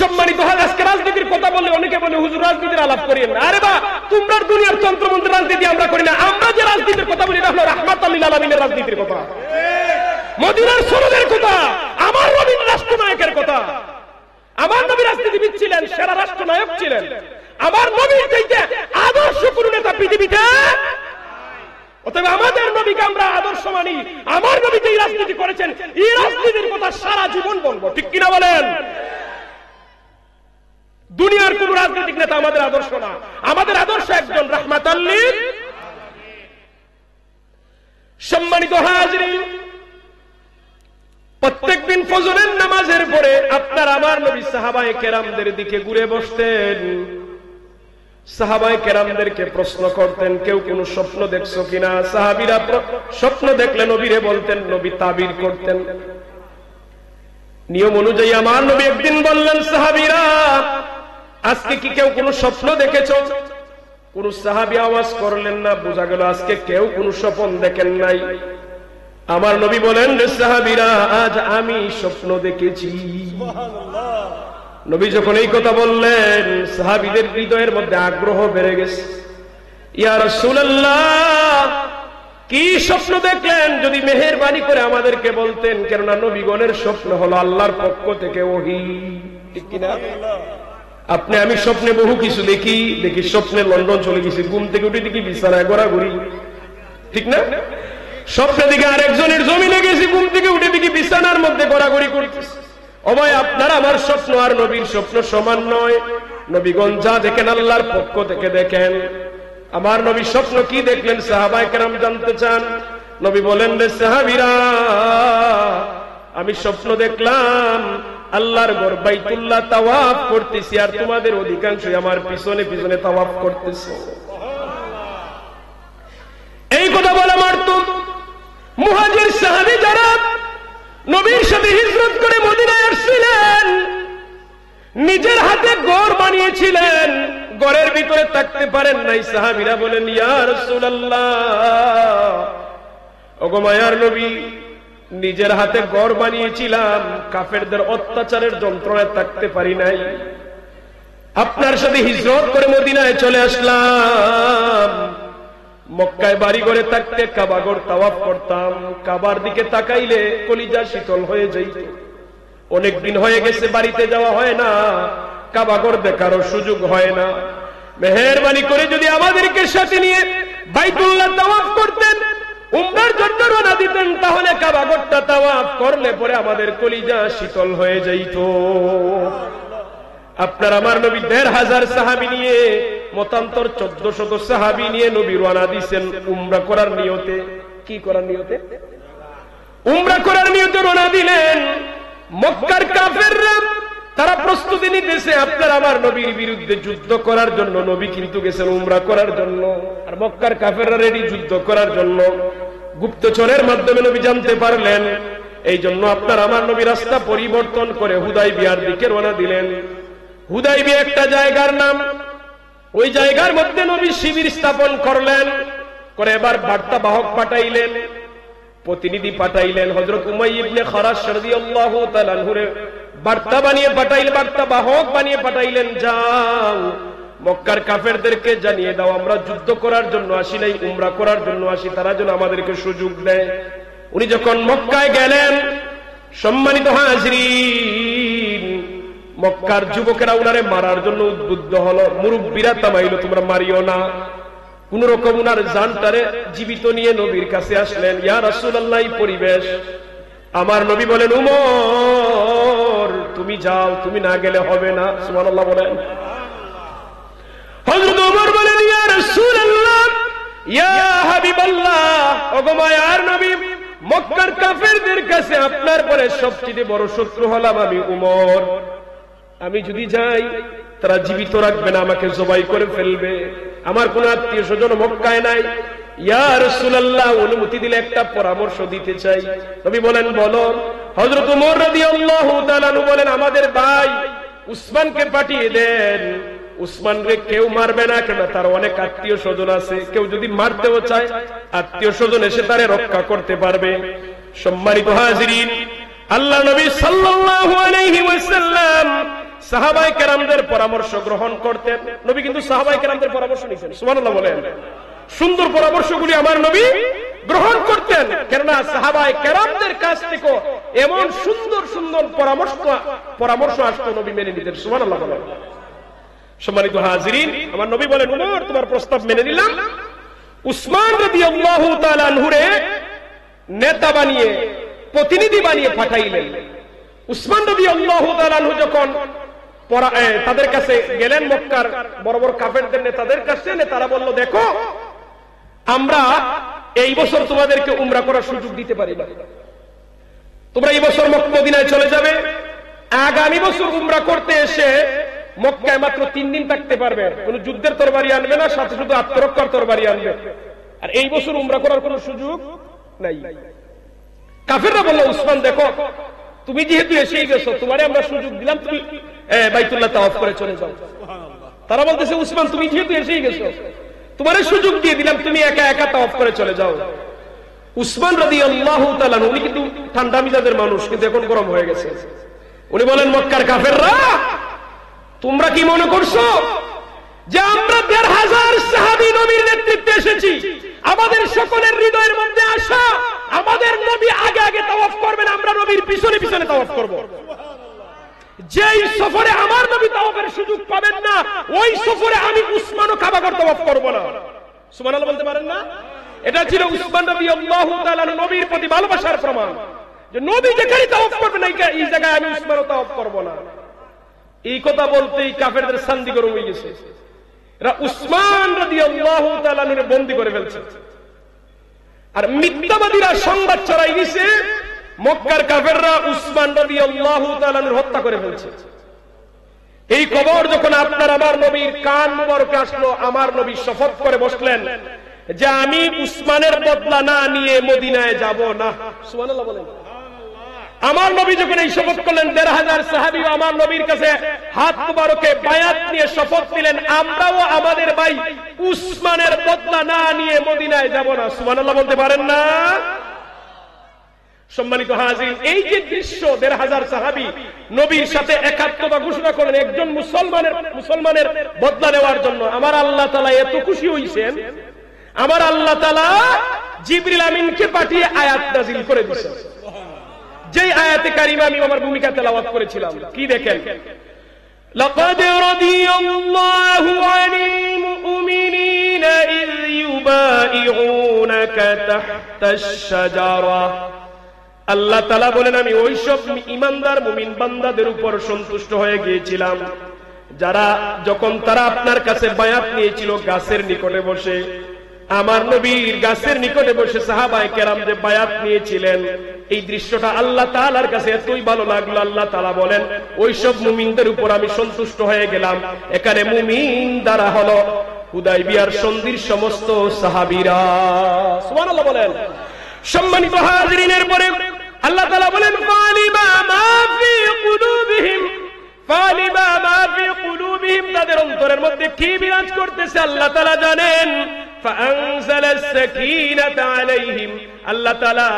A: সম্মানিত হয়, আজকে রাজনীতির কথা বললে অনেকে বলে হুজুর রাজনীতির আলাপ করিয়েন না। আরে বা, তোমরা দুনিয়ার তন্ত্রমন্ত্রের রাজনীতি আমরা করি না। আমরা যে রাজনীতির কথা বলি এটা হলো রাহমাতাল লিল আলামিনের রাজনীতির কথা, মদিনার সনদের কথা, আমার নবীর রাষ্ট্রনায়কের কথা। আমার নবী রাজনীতিবিদ ছিলেন, সেরা রাষ্ট্রনায়ক ছিলেন। আমার নবীর চাইতে আদর্শ কোন নেতা পৃথিবীতে। অতএব আমাদের নবীকে আমরা আদর্শ মানি। আমার নবী যেই রাজনীতি করেছেন, এই রাজনীতির কথা সারা জীবন বলবো, ঠিক কিনা বলেন? দুনিয়ার কোন রাজনৈতিক নেতা আমাদের আদর্শ না। আমাদের আদর্শ একজন রাহমাতাল লিল। সম্মানিত হাজিরিন, প্রত্যেকদিন ফজরের নামাজের পরে আপনার আমার নবী সাহাবায়ে কেরামদের দিকে ঘুরে বসতেন। সাহাবায়ে কেরামদেরকে প্রশ্ন করতেন, কেউ কোন স্বপ্ন দেখছো কিনা? সাহাবীরা স্বপ্ন দেখলে নবীরে বলতেন, নবী তাবির করতেন। নিয়ম অনুযায়ী আমার নবী একদিন বললেন, সাহাবীরা আজকে কি কেউ কোন স্বপ্ন দেখেছ? কোন সাহাবী আওয়াজ করলেন না। বোঝা গেল আজকে কেউ কোন স্বপ্ন দেখেন নাই। আমার নবী বলেন, রে সাহাবীরা, আজ আমি স্বপ্ন দেখেছি। নবী যখন এই কথা বললেন, সাহাবীদের হৃদয়ের মধ্যে আগ্রহ বেড়ে গেছে। ইয়া রাসূলুল্লাহ, কি স্বপ্ন দেখলেন? যদি মেহেরবানি করে আমাদেরকে বলতেন। কেননা নবীগণের স্বপ্ন হলো আল্লাহর পক্ষ থেকে ওহী, ঠিক কিনা? আপনি আমি স্বপ্নে বহু কিছু দেখি। স্বপ্নে লন্ডন চলে গেছি, ঘুম থেকে উঠে দেখি বিছানায় ঘোরাঘুরি, ঠিক না? স্বপ্নে দিকে আরেকজনের জমিনে গেছি, ঘুম থেকে উঠে দেখি বিছানার মধ্যে ঘোরাঘুরি করতেছি। ও ভাই, আপনার আমার স্বপ্ন আর নবীর স্বপ্ন সমান নয়। নবীগণ যা দেখেন আল্লাহর পক্ষ থেকে দেখেন। আমার নবী স্বপ্ন কি দেখলেন সাহাবায়ে কেরাম জানতে চান। নবী বলেন, রে সাহাবীরা, আমি স্বপ্ন দেখলাম আল্লাহর ঘর বাইতুল্লাহ তাওয়াফ করতেছি, আর তোমাদের অধিকাংশই আমার পিছনে পিছনে তাওয়াফ করতেছে। এই কথা বলা মারত মুহাজির সাহাবী যারা নবীর সাথে হিজরত করে মদিনায় আসছিলেন, নিজের হাতে ঘর বানিয়েছিলেন, ঘরের ভিতরে থাকতে পারেন নাই। সাহাবীরা বলেন, ইয়া রাসূলুল্লাহ, ওগো মায়ার নবী, নিজের হাতে ঘর বানিয়েছিলাম, কাফেরদের অত্যাচারের যন্ত্রণায় থাকতে পারি নাই। আপনার সাথে হিজরত করে মদিনায় চলে আসলাম। মক্কায় বাড়ি ঘরে থাকতে কাবা ঘর তাওয়াফ করতাম। কাবার দিকে তাকাইলে কলিজা শীতল হয়ে যাইত। অনেকদিন হয়ে গেছে বাড়িতে যাওয়া হয় না, কাবা ঘর দেখারও সুযোগ হয় না। মেহেরবানি করে যদি আমাদেরকে সাথে নিয়ে বাইতুল্লাহ তাওয়াফ করতেন, উমরার জন্য রওনা দিতেন, তাহলে কাবা ঘরটা তাওয়াফ করলে পরে আমাদের কলিজা শীতল হয়ে যাইত। আপনার আমার নবী ১৫০০ সাহাবী নিয়ে, মতান্তর ১৪০০ সাহাবী নিয়ে নবী রওনা দিয়েছেন উমরা করার নিয়তে। কি করার নিয়তে? উমরা করার নিয়তে রওনা দিলেন। মক্কার কাফেররা তারা প্রস্তুতি নিতেছে আপনার আমার নবীর বিরুদ্ধে যুদ্ধ করার জন্য। নবী কিন্তু গেছেন উমরা করার জন্য, আর মক্কার কাফেররা রেডি যুদ্ধ করার জন্য। গুপ্তচরের মাধ্যমে নবী জানতে পারলেন। এই জন্য আপনার আমার নবী রাস্তা পরিবর্তন করে হুদাইবিয়ার দিকে রওনা দিলেন। হুদাইবিয়া একটা জায়গার নাম। ওই জায়গার মধ্যে নবী শিবির স্থাপন করলেন, করে এবার বার্তা বাহক পাঠাইলেন। প্রতিনিধি পাঠাইলেন। হযরত উমাইয়া ইবনে খারাশ রাদিয়াল্লাহু তাআলা আনহুরে বার্তা বানিয়ে পাঠাইলেন, বার্তা বাহক বানিয়ে পাঠাইলেন, যাও মক্কার কাফেরদেরকে জানিয়ে দাও আমরা যুদ্ধ করার জন্য আসি নাই, উমরা করার জন্য আসি, তারা যেন আমাদেরকে সুযোগ দেয়। উনি যখন মক্কায় গেলেন, সম্মানিত হাজিরিন, মক্কার যুবকেরা উনারে মারার জন্য উদ্বুদ্ধ হলো। মুরব্বীরা তামাইল, তোমরা মারিও না। কোন রকম উনার জানটারে জীবিত নিয়ে নবীর কাছে আসলেন। ইয়া রাসূলুল্লাহ, এই পরিবেশ। আমার নবী বলেন, উমর তুমি যাও, তুমি না গেলে হবে না। সুবহানাল্লাহ বলেন। হযরত ওমর বলেন, ইয়া রাসূলুল্লাহ, ইয়া হাবিবাল্লাহ, ওগো মায়ার নবী, মক্কার কাফেরদের কাছে আপনার পরে সবচেয়ে বড় শত্রু হলাম আমি উমর। আমি যদি যাই তারা জীবিত রাখবে না, আমাকে জবাই করে ফেলবে। আমার কোন আত্মীয় স্বজন মক্কায় নাই। ইয়া রাসূলুল্লাহ, অনুমতি দিলে একটা পরামর্শ দিতে চাই। নবী বলেন, বলো। হযরত ওমর রাদিয়াল্লাহু তাআলা আনহু বলেন, আমাদের ভাই উসমানকে পাঠিয়ে দেন। উসমানকে কেউ মারবে না, কেন তার অনেক আত্মীয় স্বজন আছে। কেউ যদি মারতেও চায়, আত্মীয় স্বজন এসে তারে রক্ষা করতে পারবে। সম্মানিত হাজিরিন, আল্লাহ নবী সাল্লাল্লাহু আলাইহি ওয়াসাল্লাম সাহাবায়ে কেরামদের পরামর্শ গ্রহণ করতেন। নবী কিন্তু সাহাবায়ে কেরামদের পরামর্শ নিতেন। সুবহানাল্লাহ বলেন। সুন্দর পরামর্শগুলি আমার নবী গ্রহণ করতেন, কেননা সাহাবায়ে কেরামদের কাছ থেকে এমন সুন্দর সুন্দর পরামর্শ আসতো, নবী মেনে নিতেন। সুবহানাল্লাহ বলেন। সম্মানিত হাজিরিন, আমার নবী বলেন, উমর তোমার প্রস্তাব মেনে নিলাম। উসমান রাদিয়াল্লাহু তাআলা আনহুরে নেতা বানিয়ে, প্রতিনিধি বানিয়ে পাঠাইলেন। উসমান রাদিয়াল্লাহু তাআলা আনহু যখন তাদের কাছে গেলেন, মক্কার বড় বড় কাফেরদের নেতাদের কাছে, নেতারা বলল, দেখো আমরা এই বছর তোমাদেরকে উমরা করার সুযোগ দিতে পারি না, তোমরা এই বছর মদিনায় চলে যাবে। আগামী বছর উমরা করতে এসে মক্কায় মাত্র 3 দিন থাকতে পারবে, কোন যুদ্ধের তরবারি আনবে না, সাথে শুধু আত্মরক্ষার তরবারি আনবে। আর এই বছর উমরা করার কোন সুযোগ নাই। কাফেররা বলল, উসমান দেখো তুমি যেহেতু এসেই গেছো, তোমারে আমরা সুযোগ দিলাম, তুমি বাইতুল্লাহ তাওয়াফ করে চলে যাও। তারা বলতেছে, উসমান তুমি যেহেতু এসেই গেছো, তোমারে সুযোগ দিয়ে দিলাম, তুমি একা একা তাওয়াফ করে চলে যাও। উসমান রাদিয়াল্লাহু তাআলা, উনি কিন্তু ঠান্ডা মিজাজের মানুষ, কিন্তু এখন গরম হয়ে গেছে। উনি বলেন, মক্কার কাফেররা, তোমরা কি মনে করছো যে আমরা ১৫০০ সাহাবী নবীর নেতৃত্বে এসেছি, আমাদের সকলের হৃদয়ের মধ্যে আশা আমাদের নবী আগে আগে তাওয়াফ করবেন, আমরা নবীর পিছনে পিছনে তাওয়াফ করব। যেই সফরে আমার নবী তাওয়াফের সুযোগ পাবেন না, ওই সফরে আমি উসমানও কাবাগর তাওয়াফ করব না। সুবহানাল্লাহ বলতে পারেন না? এটা ছিল উসমান রাদিয়াল্লাহু তাআলা নবীর প্রতি ভালোবাসার প্রমাণ, যে নবী যেখানে তাওয়াফ করবেন এই জায়গায় আমি উসমানও তাওয়াফ করব না। এই কথা বলতেই কাফেরদের শান্তি গরম হয়ে গেছে। এরা উসমান রাদিয়াল্লাহু তাআলা নুরে বন্দী করে ফেলছে। আর মিথ্যাবাদীরা সংবাদ ছড়াই দিয়েছে, মক্কার কাফেররা উসমান রাদিয়াল্লাহু তাআলা নুর হত্যা করে ফেলছে। এই খবর যখন আপনার আমার নবীর কান মুবারকে আসলো, আমার নবী শপথ করে বসলেন যে আমি উসমানের বদলা না নিয়ে মদিনায় যাব না। সুবহানাল্লাহ বলেন। আমার নবী যখন এই শপথ করলেন, ১৫০০ সাহাবী আমার নবীর কাছে হাত মুবারকে বায়াত নিয়ে শপথ নিলেন, আমরাও আমাদের ভাই উসমানের বদলা না নিয়ে মদিনায় যাব না। সুবহানাল্লাহ বলতে পারেন না? সম্মানিত হাজির, এই যে দৃশ্য, ১৫০০ সাহাবী নবীর সাথে একাত্মতা ঘোষণা করলেন একজন মুসলমানের বদলা নেওয়ার জন্য। আমার আল্লাহ তাআলা এত খুশি হইছেন, আমার আল্লাহ তাআলা জিবরিল আমিনকে পাঠিয়ে আয়াত নাযিল করে দিয়েছেন। যেই আয়াতে কারিমা আমি আমার ভূমিকা তেলাওয়াত করেছিলাম, কি দেখেন, লাকাদ রাদিয়াল্লাহু আনিল মুমিনিনা ইয ইউবাইউনাকা তাহতাশ শাজারা। আল্লাহ তাআলা বলেন, আমি ওইসব ঈমানদার মুমিন বান্দাদের উপর সন্তুষ্ট হয়ে গিয়েছিলাম যারা যখন তারা আপনার কাছে বায়াত নিয়েছিল গাছের নিকটে বসে। আমার নবীর গাছের নিকটে বসে সাহাবায়ে কেরাম যে বায়াত নিয়েছিলেন, এই দৃশ্যটা আল্লাহ তাআলার কাছে এতই ভালো লাগলো, আল্লাহ তাআলা বলেন ওইসব মুমিনদের উপর আমি সন্তুষ্ট হয়ে গেলাম। এখানে মুমিন দ্বারা হলো হুদায়বিয়ার সন্ধির সমস্ত সাহাবীরা। সুবহানাল্লাহ বলেন। সম্মানিত হাজিরিনের পরে আল্লাহ তাআলা বলেন, ফালিমা মা ফি কুলুবিহিম, ফালিমা মা ফি কুলুবিহিম, তাদের অন্তরের মধ্যে কি বিরাজ করতেছে আল্লাহ তাআলা জানেন। ফাআনজালাস সাকিনাতা আলাইহিম, আল্লাহ তাআলা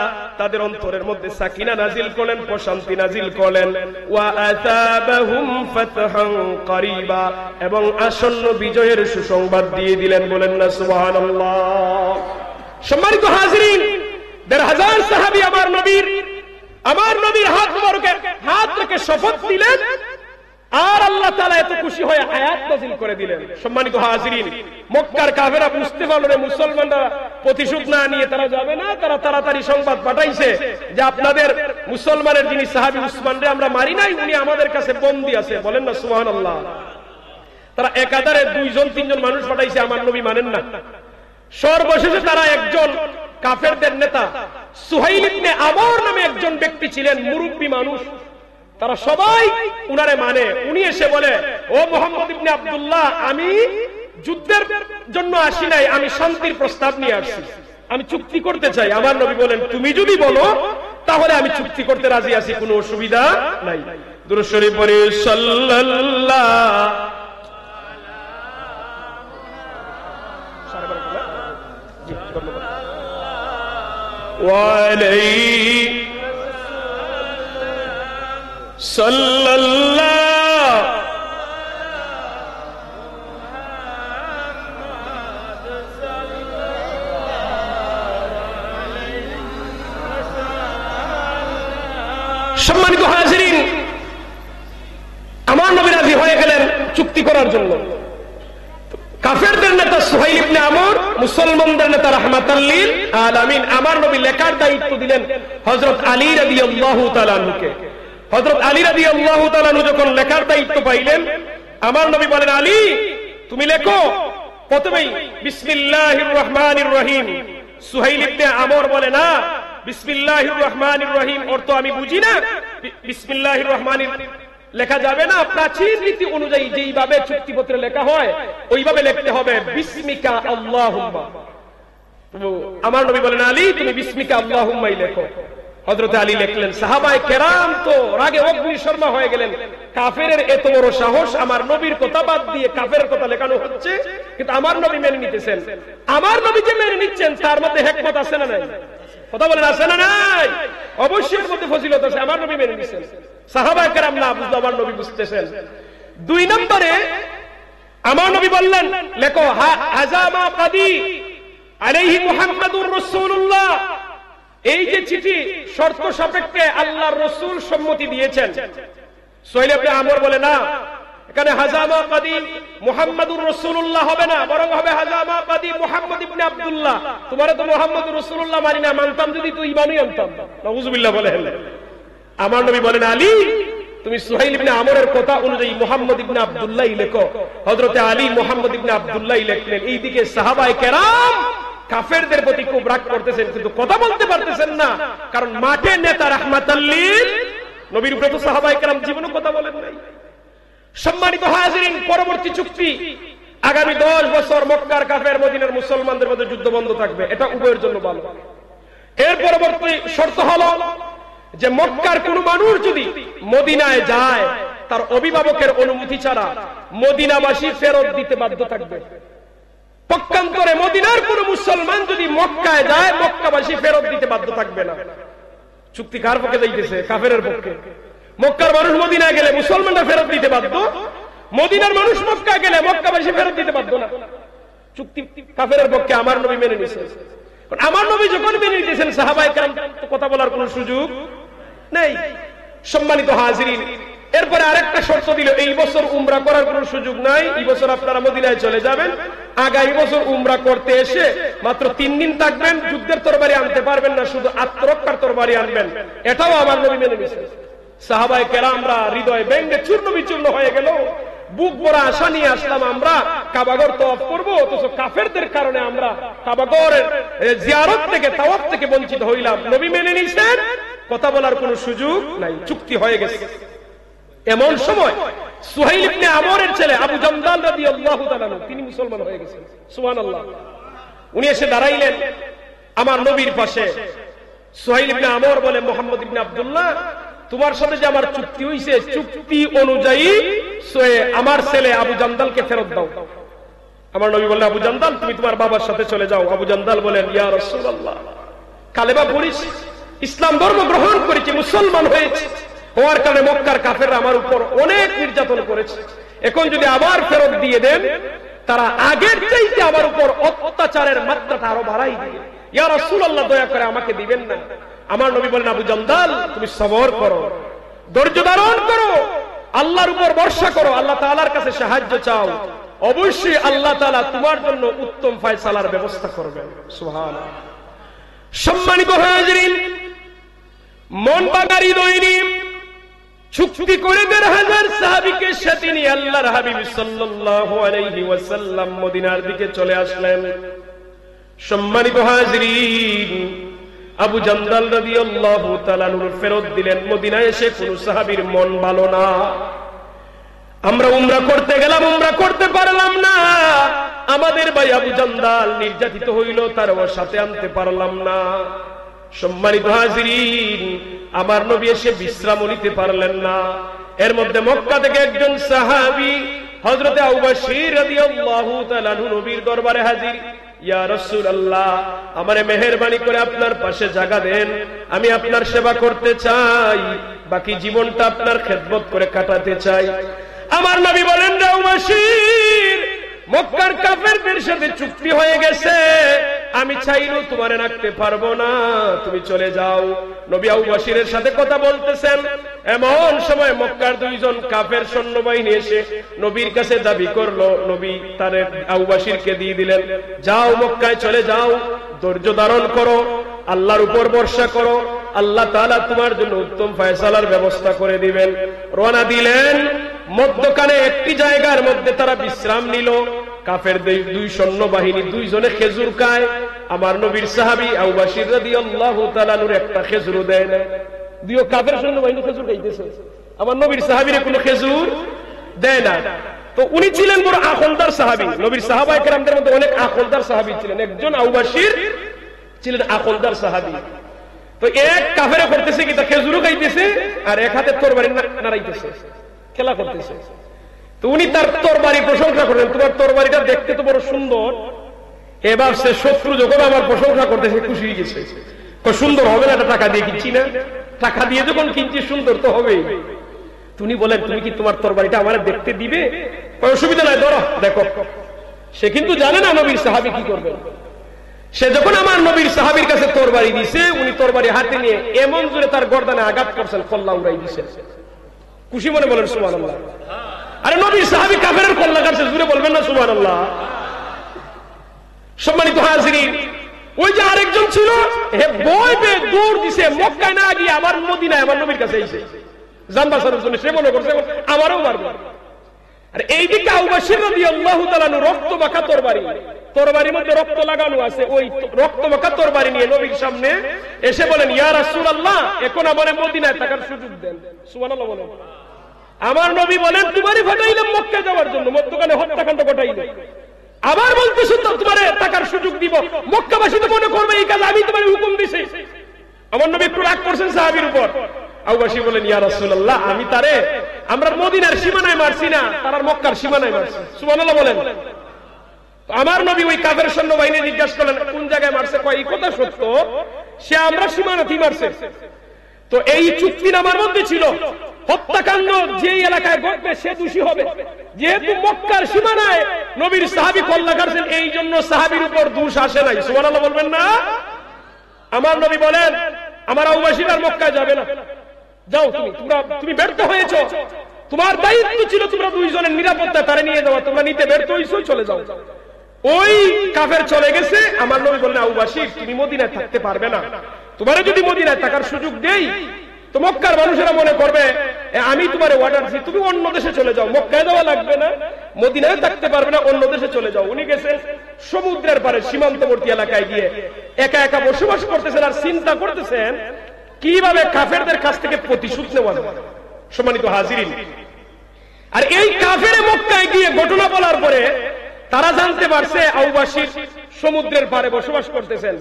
A: তাদের অন্তরের মধ্যে সাকিনা নাজিল করলেন, প্রশান্তি নাজিল করলেন। ওয়া আতাবাহুম ফাতহান করিবা, এবং আসন্ন বিজয়ের সুসংবাদ দিয়ে দিলেন। বলেন না সুবহানাল্লাহ। সম্মানিত হাজিরিন, ১৫০০ সাহাবী আমার নবীর হাত মোবারকে হাত রেখে শপথ দিলেন, আর আল্লাহ তাআলা এত খুশি হয়ে আয়াত নাযিল করে দিলেন। সম্মানিত হাজিরিন, মক্কার কাফেররা বুঝতে পারল না মুসলমানরা প্রতিশোধ না নিয়ে তারা যাবে না। তারা তাড়াতাড়ি সংবাদ পাঠাইছে যে আপনাদের মুসলমানের যিনি সাহাবী উসমানরে আমরা মারি নাই, উনি আমাদের কাছে বন্দী আছে। বলেন না সুবহানাল্লাহ। তারা একাধারে ২-৩ মানুষ পাঠাইছে, আমার নবী মানেন না। সর্বশেষে তারা একজন কাফেরদের নেতা সুহাইল ইবনে আমর নামে একজন ব্যক্তি ছিলেন, মুরব্বী মানুষ, তারা সবাই উনারে মানে। উনি এসে বলে, ও মুহাম্মদ ইবনে আব্দুল্লাহ, আমি যুদ্ধের জন্য আসি নাই, আমি শান্তির প্রস্তাব নিয়ে আসছি, আমি চুক্তি করতে চাই। আমার নবী বলেন, তুমি যদি বলো তাহলে আমি চুক্তি করতে রাজি আছি, কোনো অসুবিধা নাই। দুরূদ শরীফ পড়ে সাল্লাল্লাহু আলাইহি সাল্লাল্লাহু। সম্মানিত হাজিরিন, আমার নবী রাজি হয়ে গেলেন চুক্তি করার জন্য। কাফেরদের নেতা সুহাইল ইবনে আমর, মুসলমানদের নেতা রাহমাতাল লিল আলামিন। আমার নবী লেখার দায়িত্ব দিলেন হযরত আলী রাদিয়াল্লাহু তাআলা আনহুকে। হযরত আলী রাদিয়াল্লাহু তাআলা আনহু যখন লেখার দায়িত্ব পাইলেন, আমার নবী বলেন, আলী তুমি লেখো। প্রথমেই বিসমিল্লাহির রহমানির রহিম। সুহাইল ইবনে আমর বলে, না, বিসমিল্লাহির রহমানির রহিম অর্থ আমি বুঝি না, বিসমিল্লাহির রহমানির লেখা যাবে না। প্রাচীন রীতি অনুযায়ী যেইভাবে চুক্তিপত্রে লেখা হয় ওইভাবে লিখতে হবে, বিসমিকা আল্লাহুম্মা। আমার নবী বলেন, আলী তুমি বিসমিকা আল্লাহুম্মাই লেখো। হযরত আলী লিখলেন। সাহাবায়ে কেরাম তো রাগে অগ্নিশর্মা হয়ে গেলেন। কাফেরের এত বড় সাহস, আমার নবীর কথা বাদ দিয়ে কাফেরের কথা লেখানো হচ্ছে, কিন্তু আমার নবী মেনে নিতেছেন। আমার নবী যে মেনে নিচ্ছেন তার মধ্যে হিকমত আছে না নাই? কথা বলেন, আছে না নাই? অবশ্যই এর মধ্যে ফজিলত আছে। আমার নবী মেনে নিছেন, সাহাবায়ে কেরাম না বুঝলো, আমার নবী বুঝতেছেন। ২ নম্বরে আমার নবী বললেন, লেখো হাজামা কাদি আলাইহি মুহাম্মাদুর রাসূলুল্লাহ। এই যে চিঠি শর্ত সাপেক্ষে আল্লাহর রাসূল সম্মতি দিয়েছেন। সুহাইল ইবনে আমর বলে, না, এখানে হাজামা কাদি মুহাম্মাদুর রাসূলুল্লাহ হবে না, বরং হবে হাজামা কাদি মুহাম্মদ ইবনে আব্দুল্লাহ। তোমারে তো মুহাম্মদুর রাসূলুল্লাহ মানি না, মানতাম যদি তুই ঈমানই আনতাম। নাউযুবিল্লাহ বলেন। আমার নবী বলেন, আলী তুমি সুহাইল ইবনে আমরের কথা অনুযায়ী মুহাম্মদ ইবনে আব্দুল্লাহ লেখো। হযরত আলী মুহাম্মদ ইবনে আব্দুল্লাহ লিখলেন। এইদিকে সাহাবায়ে কেরাম কাফেরদের প্রতি খুব রাগ করতেছেন, কিন্তু কথা বলতে পারতেছেন না, কারণ মাঠে নেতা রাহমাতাল লিল নবীর উপরে তো সাহাবায়ে কেরাম জীবনে কথা বলেন নাই। সম্মানিত হাজিরিন, পরবর্তী চুক্তি, আগামী 10 বছর মক্কার কাফের মদিনার মুসলমানদের মধ্যে যুদ্ধ বন্ধ থাকবে, এটা উভয়ের জন্য ভালো। এর পরবর্তী শর্ত হলো যে মক্কার কোন মানুষ যদি মদিনায় যায় তার অভিভাবকের অনুমতি ছাড়া মদিনাবাসী ফেরত দিতে বাধ্য থাকবে। পক্ষান্তরে মদিনার কোন মুসলমান যদি মক্কায় যায় মক্কাবাসী ফেরত দিতে বাধ্য থাকবে না। চুক্তি কার পক্ষে যাইতেছে? কাফেরের পক্ষে। মক্কার মানুষ মদিনায় গেলে মুসলমানরা ফেরত দিতে বাধ্য, মদিনার মানুষ মক্কায় গেলে মক্কাবাসী ফেরত দিতে বাধ্য না। চুক্তি কাফেরের পক্ষে। আমার নবী মেনে নিয়েছেন। আমার নবী যখন মেনে নিতেছেন সাহাবায়ে কেরাম কথা বলার কোন সুযোগ নেই। সম্মানিত হাজিরিন, এরপরে আরেকটা শর্ত দিল, এই বছর উমরা করার কোন সুযোগ নাই, এই বছর আপনারা মদিনায় চলে যাবেন, আগামী বছর উমরা করতে এসে মাত্র 3 দিন থাকবেন, যুদ্ধের তরবারি আনতে পারবেন না, শুধু আত্মরক্ষার তরবারি আনবেন। এটাও আমার নবী মেনে নিয়েছেন। সাহাবায়ে কেরামরা হৃদয় ভেঙে চূর্ণ বিচূর্ণ হয়ে গেল। বুক ভরা আশা নিয়ে আসলাম আমরা কাবাগর তওয়াফ করব, অথচ কাফেরদের কারণে আমরা কাবাগরের জিয়ারত থেকে তাওয়াফ থেকে বঞ্চিত হইলাম। নবী মেনে নিয়েছেন, কথা বলার কোনো সুযোগ নাই, চুক্তি হয়ে গেছে। এমন সময় সুহাইল ইবনে আমরের ছেলে আবু জামদাল রাদিয়াল্লাহু তাআলা তিনি মুসলমান হয়ে গেছেন। সুবহানাল্লাহ। উনি এসে দাঁড়াইলেন আমার নবীর পাশে। সুহাইল ইবনে আমর বলে, মুহাম্মদ ইবনে আব্দুল্লাহ, তোমার সাথে যে আমার চুক্তি হইছে, চুক্তি অনুযায়ী আমার ছেলে আবু জামদালকে ফেরত দাও। আমার নবী বললেন, আবু জান্দাল তুমি তোমার বাবার সাথে চলে যাও। আবু জান্দাল বলেন, ইয়া রাসূলুল্লাহ, কালেমা পড়েছি, ইসলাম ধর্ম গ্রহণ করেছি, মুসলমান হয়েছে, হওয়ার কারণে মক্কার কাফেররা আমার উপর অনেক নির্যাতন করেছে, এখন যদি আবার ফেরত দিয়ে দেন, তারা আগের চাইতে আমার উপর অত্যাচারের মাত্রাটা আরো বাড়াই দিবে, ইয়া রাসূলুল্লাহ দয়া করে আমাকে দিবেন না। আমার নবী বলেন, আবু জান্দাল তুমি সবর করো, ধৈর্য ধারণ করো, আল্লাহর উপর ভরসা করো, আল্লাহ তাআলার কাছে সাহায্য চাও, অবশ্যই আল্লাহ তাআলা তোমার জন্য উত্তম ফয়সালার ব্যবস্থা করবেন। সুবহানাল্লাহ। সম্মানিত হাজিরিন, মন বাগারি দৈনি চুক্তি করে ১৫০০ সাহাবীকে সাথে নিয়ে আল্লাহর হাবিব সাল্লাল্লাহু আলাইহি ওয়াসাল্লাম মদিনার দিকে চলে আসলেন। সম্মানিত হাজিরিন, আবু জান্দাল রাদিয়াল্লাহু তাআলা ফেরত দিলেন। মদিনায় এসে কোন সাহাবীর মন ভালো না, আমরা উমরা করতে গেলাম, উমরা করতে পারলাম না, আমাদের ভাই আবু জান্দাল নির্যাতিত হইল, তারও সাথে আনতে পারলাম না। সম্মানিত হাজিরিন, আমার নবী এসে বিশ্রাম নিতে পারলেন না। এর মধ্যে মক্কা থেকে একজন সাহাবী হযরত আবু বকর রাদিয়াল্লাহু তাআলা নবীর দরবারে হাজির। ইয়া রাসূলুল্লাহ, আমারে মেহেরবানি করে আপনার পাশে জায়গা দেন, আমি আপনার সেবা করতে চাই, বাকি জীবনটা আপনার খেদমত করে কাটাতে চাই। আমার নবী বলেন, আবু বকর, মক্কার কাফেরদের সাথে চুক্তি হয়ে গেছে, আমি চাইলেও তোমারে রাখতে পারবো না, তুমি চলে যাও। নবী আবু বকরের সাথে কথা বলতেছেন, এমন সময় মক্কার দুইজন কাফের সৈন্যবাহিনী এসে নবীর কাছে দাবি করলো। নবী তার আবু বকরকে দিয়ে দিলেন, যাও মক্কায় চলে যাও, ধৈর্য ধারণ করো, আল্লাহর উপর ভরসা করো, আল্লাহ তাআলা তোমার জন্য উত্তম ফয়সালার ব্যবস্থা করে দিবেন। রওনা দিলেন। মধ্যখানে একটি জায়গার মধ্যে তারা বিশ্রাম নিল। কাফের দুই সৈন্যবাহিনী দুইজনে খেজুর খায়। আমার নবীর সাহাবী আবু বকর রাদিয়াল্লাহু তাআলা একটা খেজুর দেয় না। দুইও কাফের সৈন্যবাহিনী খেজুর খাইতেছে, আমার নবীর সাহাবীরে কোনো খেজুর দেয় না। তো উনি ছিলেন বড় আকলদার সাহাবী। নবীর সাহাবায়ে কেরামদের মধ্যে অনেক আকলদার সাহাবী ছিলেন, একজন আবু বকর ছিলেন আকলদার সাহাবী। তো এক কাফেরে করতেছে কি, তা খেজুরও খাইতেছে আর এক হাতে তরবারি নাড়াইতেছে, খেলা করতেছে। তো উনি তার তরবারি প্রশংসা করেন, তোমার তরবারিটা দেখতে তো বড় সুন্দর। এবার সে শত্রু যখন আমার প্রশংসা করতেছে খুশি হয়ে গেছে, সুন্দর হবে না, এটা টাকা দিয়ে কিনছি না, টাকা দিয়ে যখন কিনছি সুন্দর তো হবেই। তুমি বলেন, তুমি কি তোমার তরবারিটা আমার দেখতে দিবে? অসুবিধা নাই, ধরো দেখো। সে কিন্তু জানে না নবীর সাহাবী কি করবেন। সে যখন আমার নবীর সাহাবীর কাছে তরবারি দিছে, উনি তরবারি হাতে নিয়ে এমন জোরে তার গর্দানে আঘাত করছেন, কল্লা উড়াই দিছেন। খুশি মনে বলেন সুবহানাল্লাহ। আরে নবীর সাহাবী কাফেরের কল্লা কাটছে, জোরে বলবেন না সুবহানাল্লাহ। সম্মানিত হাজিরিন, ওই যে আরেকজন ছিল, হে ভয় পেয়ে দৌড় দিছে, মক্কায় না গিয়ে আমার মদিনায় আমার নবীর কাছে এসে জান বাঁচানোর জন্য। সে মনে করছে আমারও মারবে। আর এইদিকে আবু বকর রাদিয়াল্লাহু তাআলা রক্ত মাখা তরবারি, তরবারির মধ্যে রক্ত লাগানো আছে, ওই রক্ত মাখা তরবারি নিয়ে নবীর সামনে এসে বলেন, ইয়া রাসূলুল্লাহ, এখন আমারে মদিনায় থাকার সুযোগ দেন। সুবহানাল্লাহ বলেন। আমার নবী বলেন, তোমারই ফাটাইলাম মক্কা যাওয়ার জন্য, মধ্যখানে হত্যাকাণ্ড ঘটাইলে, আবার বলতেছো তো তোমারে থাকার সুযোগ দিব। মক্কাবাসী তো মনে করবে এই কাজ আমি তোমার হুকুম দিছি। আমার নবী একটু রাগ করছেন সাহাবীর উপর। আবু বকর বলেন, ইয়া রাসূলুল্লাহ, আমি তারে আমরা মদিনার সীমানায় মারছি না, তারা মক্কার সীমানায় মারছি। সুবহানাল্লাহ বলেন। আমার নবী ওই কাফের সৈন্যবাহিনী জিজ্ঞাসা করলেন, কোন জায়গায় মারছে? কয় এই কথা সত্য, সে আমরা সীমানাতেই মারছে। তো এই চুক্তিনামার মধ্যে ছিল হত্যাকাণ্ড যে এলাকায় ঘটবে সে দোষী হবে। যেহেতু মক্কার সীমানায় নবীর সাহাবী কল্লা কাটছেন, এই জন্য সাহাবীর উপর দোষ আসে নাই। সুবহানাল্লাহ বলবেন না? আমার নবী বলেন, আমার আবু বকর আর মক্কায় যাবে না, যাও তুমি ব্যর্থ হয়েছো, তোমার দায়িত্ব ছিল তোমরা দুইজনের নিরাপত্তা তারে নিয়ে যাওয়া, তোমরা নিতে ব্যর্থ হইছো, চলে যাও। ওই কাফের চলে গেছে। আমার নবী বললেন, আবু বকর তুমি মদিনায় থাকতে পারবে না, তোমারে যদি মদিনায় থাকার সুযোগ দেই তো মক্কার মানুষেরা মনে করবে আমি তোমার অর্ডার দিই, তুমি অন্য দেশে চলে যাও, মক্কায় যাওয়া লাগবে না, মদিনায় থাকতে পারবে না, অন্য দেশে চলে যাও। উনি গেছেন সমুদ্রের পারে সীমান্তবর্তী এলাকায় গিয়ে একা একা বসবাস করতেছেন আর চিন্তা করতেছেন কিভাবে কাফেরদের কাছ থেকে প্রতিশোধ নেওয়া যায়। সম্মানিত হাজিরিন, আর এই কাফের মক্কায় গিয়ে ঘটনা বলার পরে তারা জানতে পারছে আবু বকর সমুদ্রের পারে বসবাস করতেছেন।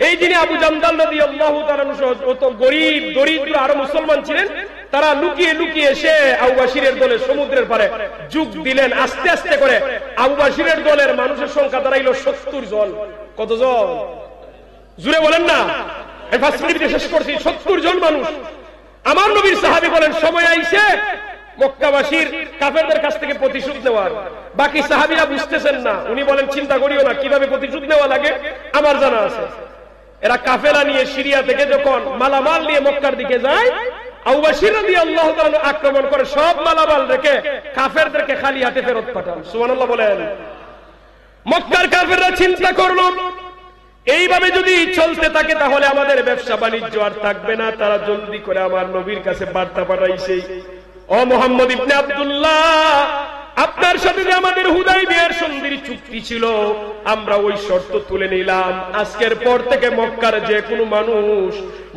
A: এই যিনি আবু জান্দাল রাদিয়াল্লাহু তাআলা অত গরীব দরিদ্র আরো মুসলমান ছিলেন, তারা লুকিয়ে লুকিয়ে এসে আবু বশিরের দলে সমুদ্রের পারে যোগ দিলেন। আস্তে আস্তে করে আবু বশিরের দলের মানুষের সংখ্যা দাঁড়াইলো 70 জন। কতজন? জুড়ে বলেন না। এই 5 মিনিটে শেষ করছি। 70 জন মানুষ। আমার নবীর সাহাবী বলেন সময় আইছে মক্কাবাসীর কাফেরদের কাছ থেকে প্রতিশোধ নেওয়ার। বাকি সাহাবীরা বুঝতেছেন না। উনি বলেন চিন্তা করিও না, কিভাবে প্রতিশোধ নেওয়া লাগে আমার জানা আছে। এরা কাফেলা নিয়ে সিরিয়া থেকে যখন মালামাল নিয়ে মক্কার দিকে যায়, আবু বশির রাদিয়াল্লাহু তাআলা আক্রমণ করে সব মালামাল রেখে কাফেরদেরকে খালি হাতে ফেরত পাঠান। সুবহানাল্লাহ বলেন। মক্কার কাফেররা চিন্তা করলো এইভাবে যদি চলতে থাকে তাহলে আমাদের ব্যবসা বাণিজ্য আর থাকবে না। তারা জলদি করে আমার নবীর কাছে বার্তা পাঠাইছে, ও মুহাম্মদ ইবনে আব্দুল্লাহ, আপনার সাথে যে আমাদের হুদায়বিয়ার সন্ধির চুক্তি ছিল আমরা ওই শর্ত তুলে নিলাম। আজকের পর থেকে মক্কার যে কোনো মানুষ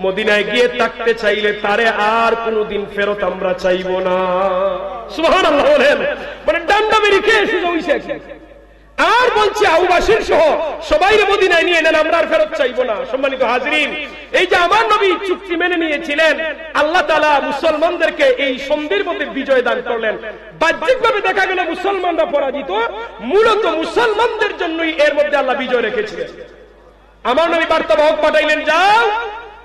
A: মদিনায় গিয়ে থাকতে চাইলে তারে আর কোনোদিন ফেরত আমরা চাইব না। সুবহানাল্লাহ বলেন। মানে ডান্ডা মেরে খেয়ে শুধু হইছে আর বলছে আবু বশির সহ সবাই মদিনায় নিয়ে নেন, আমরা আর ফেরত চাইবো না। সম্মানিত হাজিরিন, এই যে আমার নবী চুক্তি মেনে নিয়েছিলেন, আল্লাহ তাআলা মুসলমানদেরকে এই সন্ধির মধ্যে বিজয় দান করলেন। বাহ্যিকভাবে দেখা গেল মুসলমানরা পরাজিত, মূলত মুসলমানদের জন্যই এর মধ্যে আল্লাহ বিজয় রেখেছিলেন। আমার নবী বার্তাবাহক পাঠাইলেন, যাও,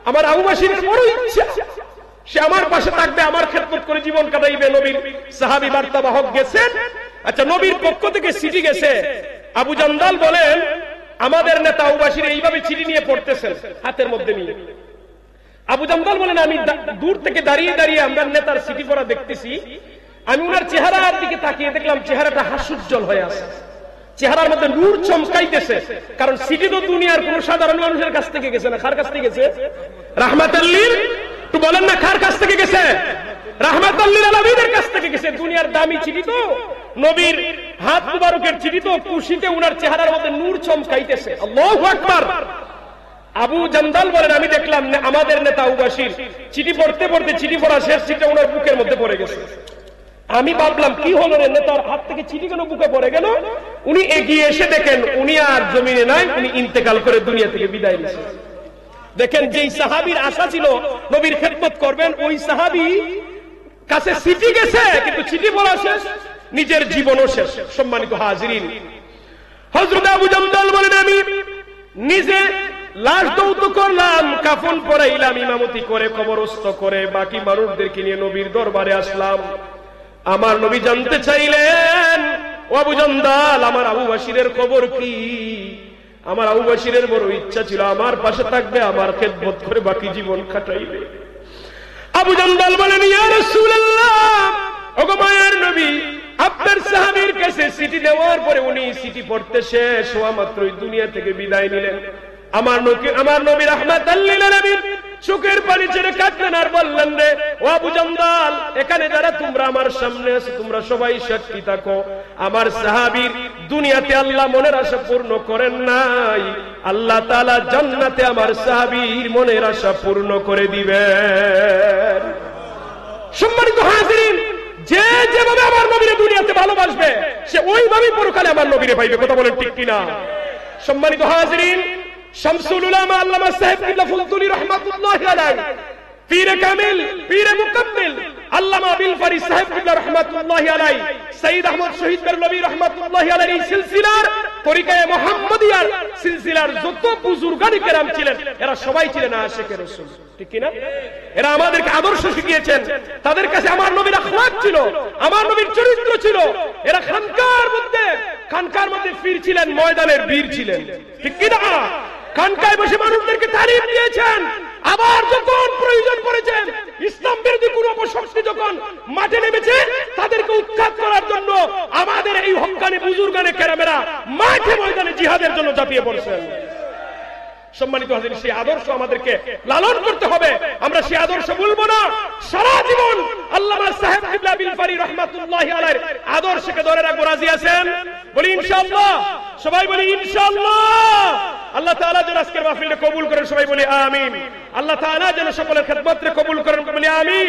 A: আমার আবু বশিরের বড় ইচ্ছা সে আমার পাশে থাকবে, আমার খেদমত করে জীবন কাটাইবে। নবীর সাহাবী বার্তাবাহক গেছেন। আচ্ছা, নবীর পক্ষ থেকে চিঠি গেছে। আবু জান্দাল বলেন আমাদের নেতা আবু বশির এইভাবে চিঠি নিয়ে পড়তেছেন হাতের মধ্যে নিয়ে। আবু জান্দাল বলেন আমি দূর থেকে দাঁড়িয়ে দাঁড়িয়ে আমরা নেতার চিঠি পড়া দেখতেছি। আমি উনার চেহারার দিকে তাকিয়ে দেখলাম চেহারাটা হাস্যোজ্জ্বল হয়ে আছে, চেহারার মধ্যে নূর চমকাইতেছে। কারণ চিঠি তো দুনিয়ার কোন সাধারণ মানুষের কাছ থেকে গেছে না। কার কাছ থেকে গেছে? রাহমাতুল লিল, তো বলেন না কার কাছ থেকে গেছে? রাহমাতুল লিল আলামিনের কাছ থেকে গেছে। দুনিয়ার দামি চিঠি তো, নবীর হাত মুবারকের চিঠি তো, খুশিতে উনার চেহারার মধ্যে নূর চমকাইতেছে। আল্লাহু আকবার। আবু জান্দাল বলেন আমি দেখলাম আমাদের নেতা আবু বশির চিঠি পড়তে পড়তে চিঠি পড়া শেষ, চিঠিটা উনার বুকের মধ্যে পড়ে গেছে। আমি ভাবলাম কি হলো রে, নেতার হাত থেকে চিঠি কেন বুকে পড়ে গেল? উনি এগিয়ে এসে দেখেন উনি আর জমিনে নাই, উনি ইন্তেকাল করে দুনিয়া থেকে বিদায় নিয়েছেন। দেখেন যেই সাহাবীর আশা ছিল নবীর খেদমত করবেন, ওই সাহাবী কাছে চিঠি গেছে কিন্তু চিঠি পড়া শেষ, নিজের জীবনও শেষ। সম্মানিত হাজিরিন, হযরত আবু জান্দাল বলেন আমি নিজে লাশ দৌত করলাম, কাফন পরাইলাম, ইমামতি করে কবরস্থ করে বাকি মানুষদেরকে নিয়ে নবীর দরবারে আসলাম। আমার নবী জানতে চাইলেন, ও আবু জান্দাল আমার আবু বশিরের খবর কি? আমার আবু বশিরের বড় ইচ্ছা ছিল আমার পাশে থাকবে, আমার খেদমত করে বাকি জীবন কাটাইবে। আবু জান্দাল বলেন ইয়া রাসূলুল্লাহ, ওগো মায়ের নবী, আপনার সাহাবীর কাছে চিঠি দেওয়ার পরে উনি চিঠি পড়তে শেষ হওয়া মাত্রই দুনিয়া থেকে বিদায় নিলেন। আমার নবী রাহমাতাল লিল আলামিন চোখের পানি ছেড়ে কাঁদলেন আর বললেন, রে ও আবু জান্দাল, এখানে যারা তোমরা আমার সামনে আছো তোমরা সবাই সাক্ষী থাকো, আমার সাহাবীর দুনিয়াতে আল্লাহ মনের আশা পূর্ণ করেন নাই, আল্লাহ তাআলা জান্নাতে আমার সাহাবীর মনের আশা পূর্ণ করে দিবেন। সম্মানিত হাজিরিন, যে যেভাবে আমার নবীরে দুনিয়াতে ভালোবাসবে সে ওইভাবেই পরকালে আমার নবীরে পাইবে। কথা বলেন ঠিক কিনা? সম্মানিত হাজিরিন, শামসুল উলামা আল্লামা সাহেব কিবলা ফুলতুলি রাহমাতুল্লাহি আলাইহি, পীর কামিল পীর মুকাম্মিল আল্লামা বিলফারি সাহেব কিবলা রাহমাতুল্লাহি আলাইহি, সাইয়্যিদ আহমদ শহীদ বেরলভী রাহমাতুল্লাহি আলাইহি সিলসিলার তরিকায়ে মুহাম্মদিয়ার সিলসিলার যত বুজুর্গানি কেরাম ছিলেন এরা সবাই ছিলেন আশিকে রাসূল। ঠিক কি না? এরা আমাদেরকে আদর্শ শিখিয়েছেন। তাদের কাছে আমার নবীর আখলাক ছিল, আমার নবীর চরিত্র ছিল। এরা খানকার মধ্যে পীর ছিলেন, ময়দানের বীর ছিলেন। ঠিক কি না? খানকায় বসে মানুষদেরকে তালিম দিয়েছেন। আবার যখন প্রয়োজন পড়েছেন, ইসলাম বিরোধী কোন অপশক্তি যখন মাঠে নেমেছে তাদেরকে উৎখাত করার জন্য আমাদের এই হক্কানি বুজুর্গানে কেরামেরা মাঠে ময়দানে জিহাদের জন্য ঝাঁপিয়ে পড়েছেন। সম্মানিত হাজির, সেই আদর্শ আমাদেরকে লালন করতে হবে। আমরা সেই আদর্শ ভুলবো না। সারা জীবন আল্লামা সাহেব কিবলা বিলফারি রাহমাতুল্লাহি আলাইহির আদর্শকে ধরে রাখবো। রাজি আছেন? বলি ইনশাআল্লাহ। সবাই বলি ইনশাআল্লাহ। আল্লাহ তাআলা যেন আজকের মাহফিলকে কবুল করেন, সবাই বলি আমিন। আল্লাহ তাআলা যেন সকলের খেদমতকে কবুল করেন, বলি আমিন।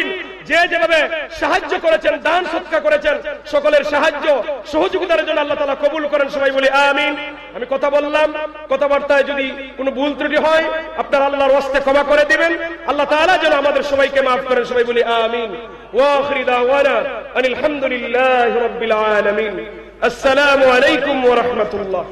A: যে যেভাবে সাহায্য করেছেন, দান সদকা করেছেন, সকলের সাহায্য সহযোগিতার জন্য আল্লাহ তাআলা কবুল করেন, সবাই বলি আমিন। আমি কথা বললাম, কথাবার্তায় যদি কোনো ভুল ত্রুটি হয় আপনারা আল্লাহর ওয়াস্তে ক্ষমা করে দিবেন। আল্লাহ তাআলা যেন আমাদের সবাইকে maaf করেন, সবাই বলি আমিন। ওয়া আখিরু দাওয়ানা আলহামদুলিল্লাহি রাব্বিল আলামিন। আসসালামু আলাইকুম ওয়া রাহমাতুল্লাহ।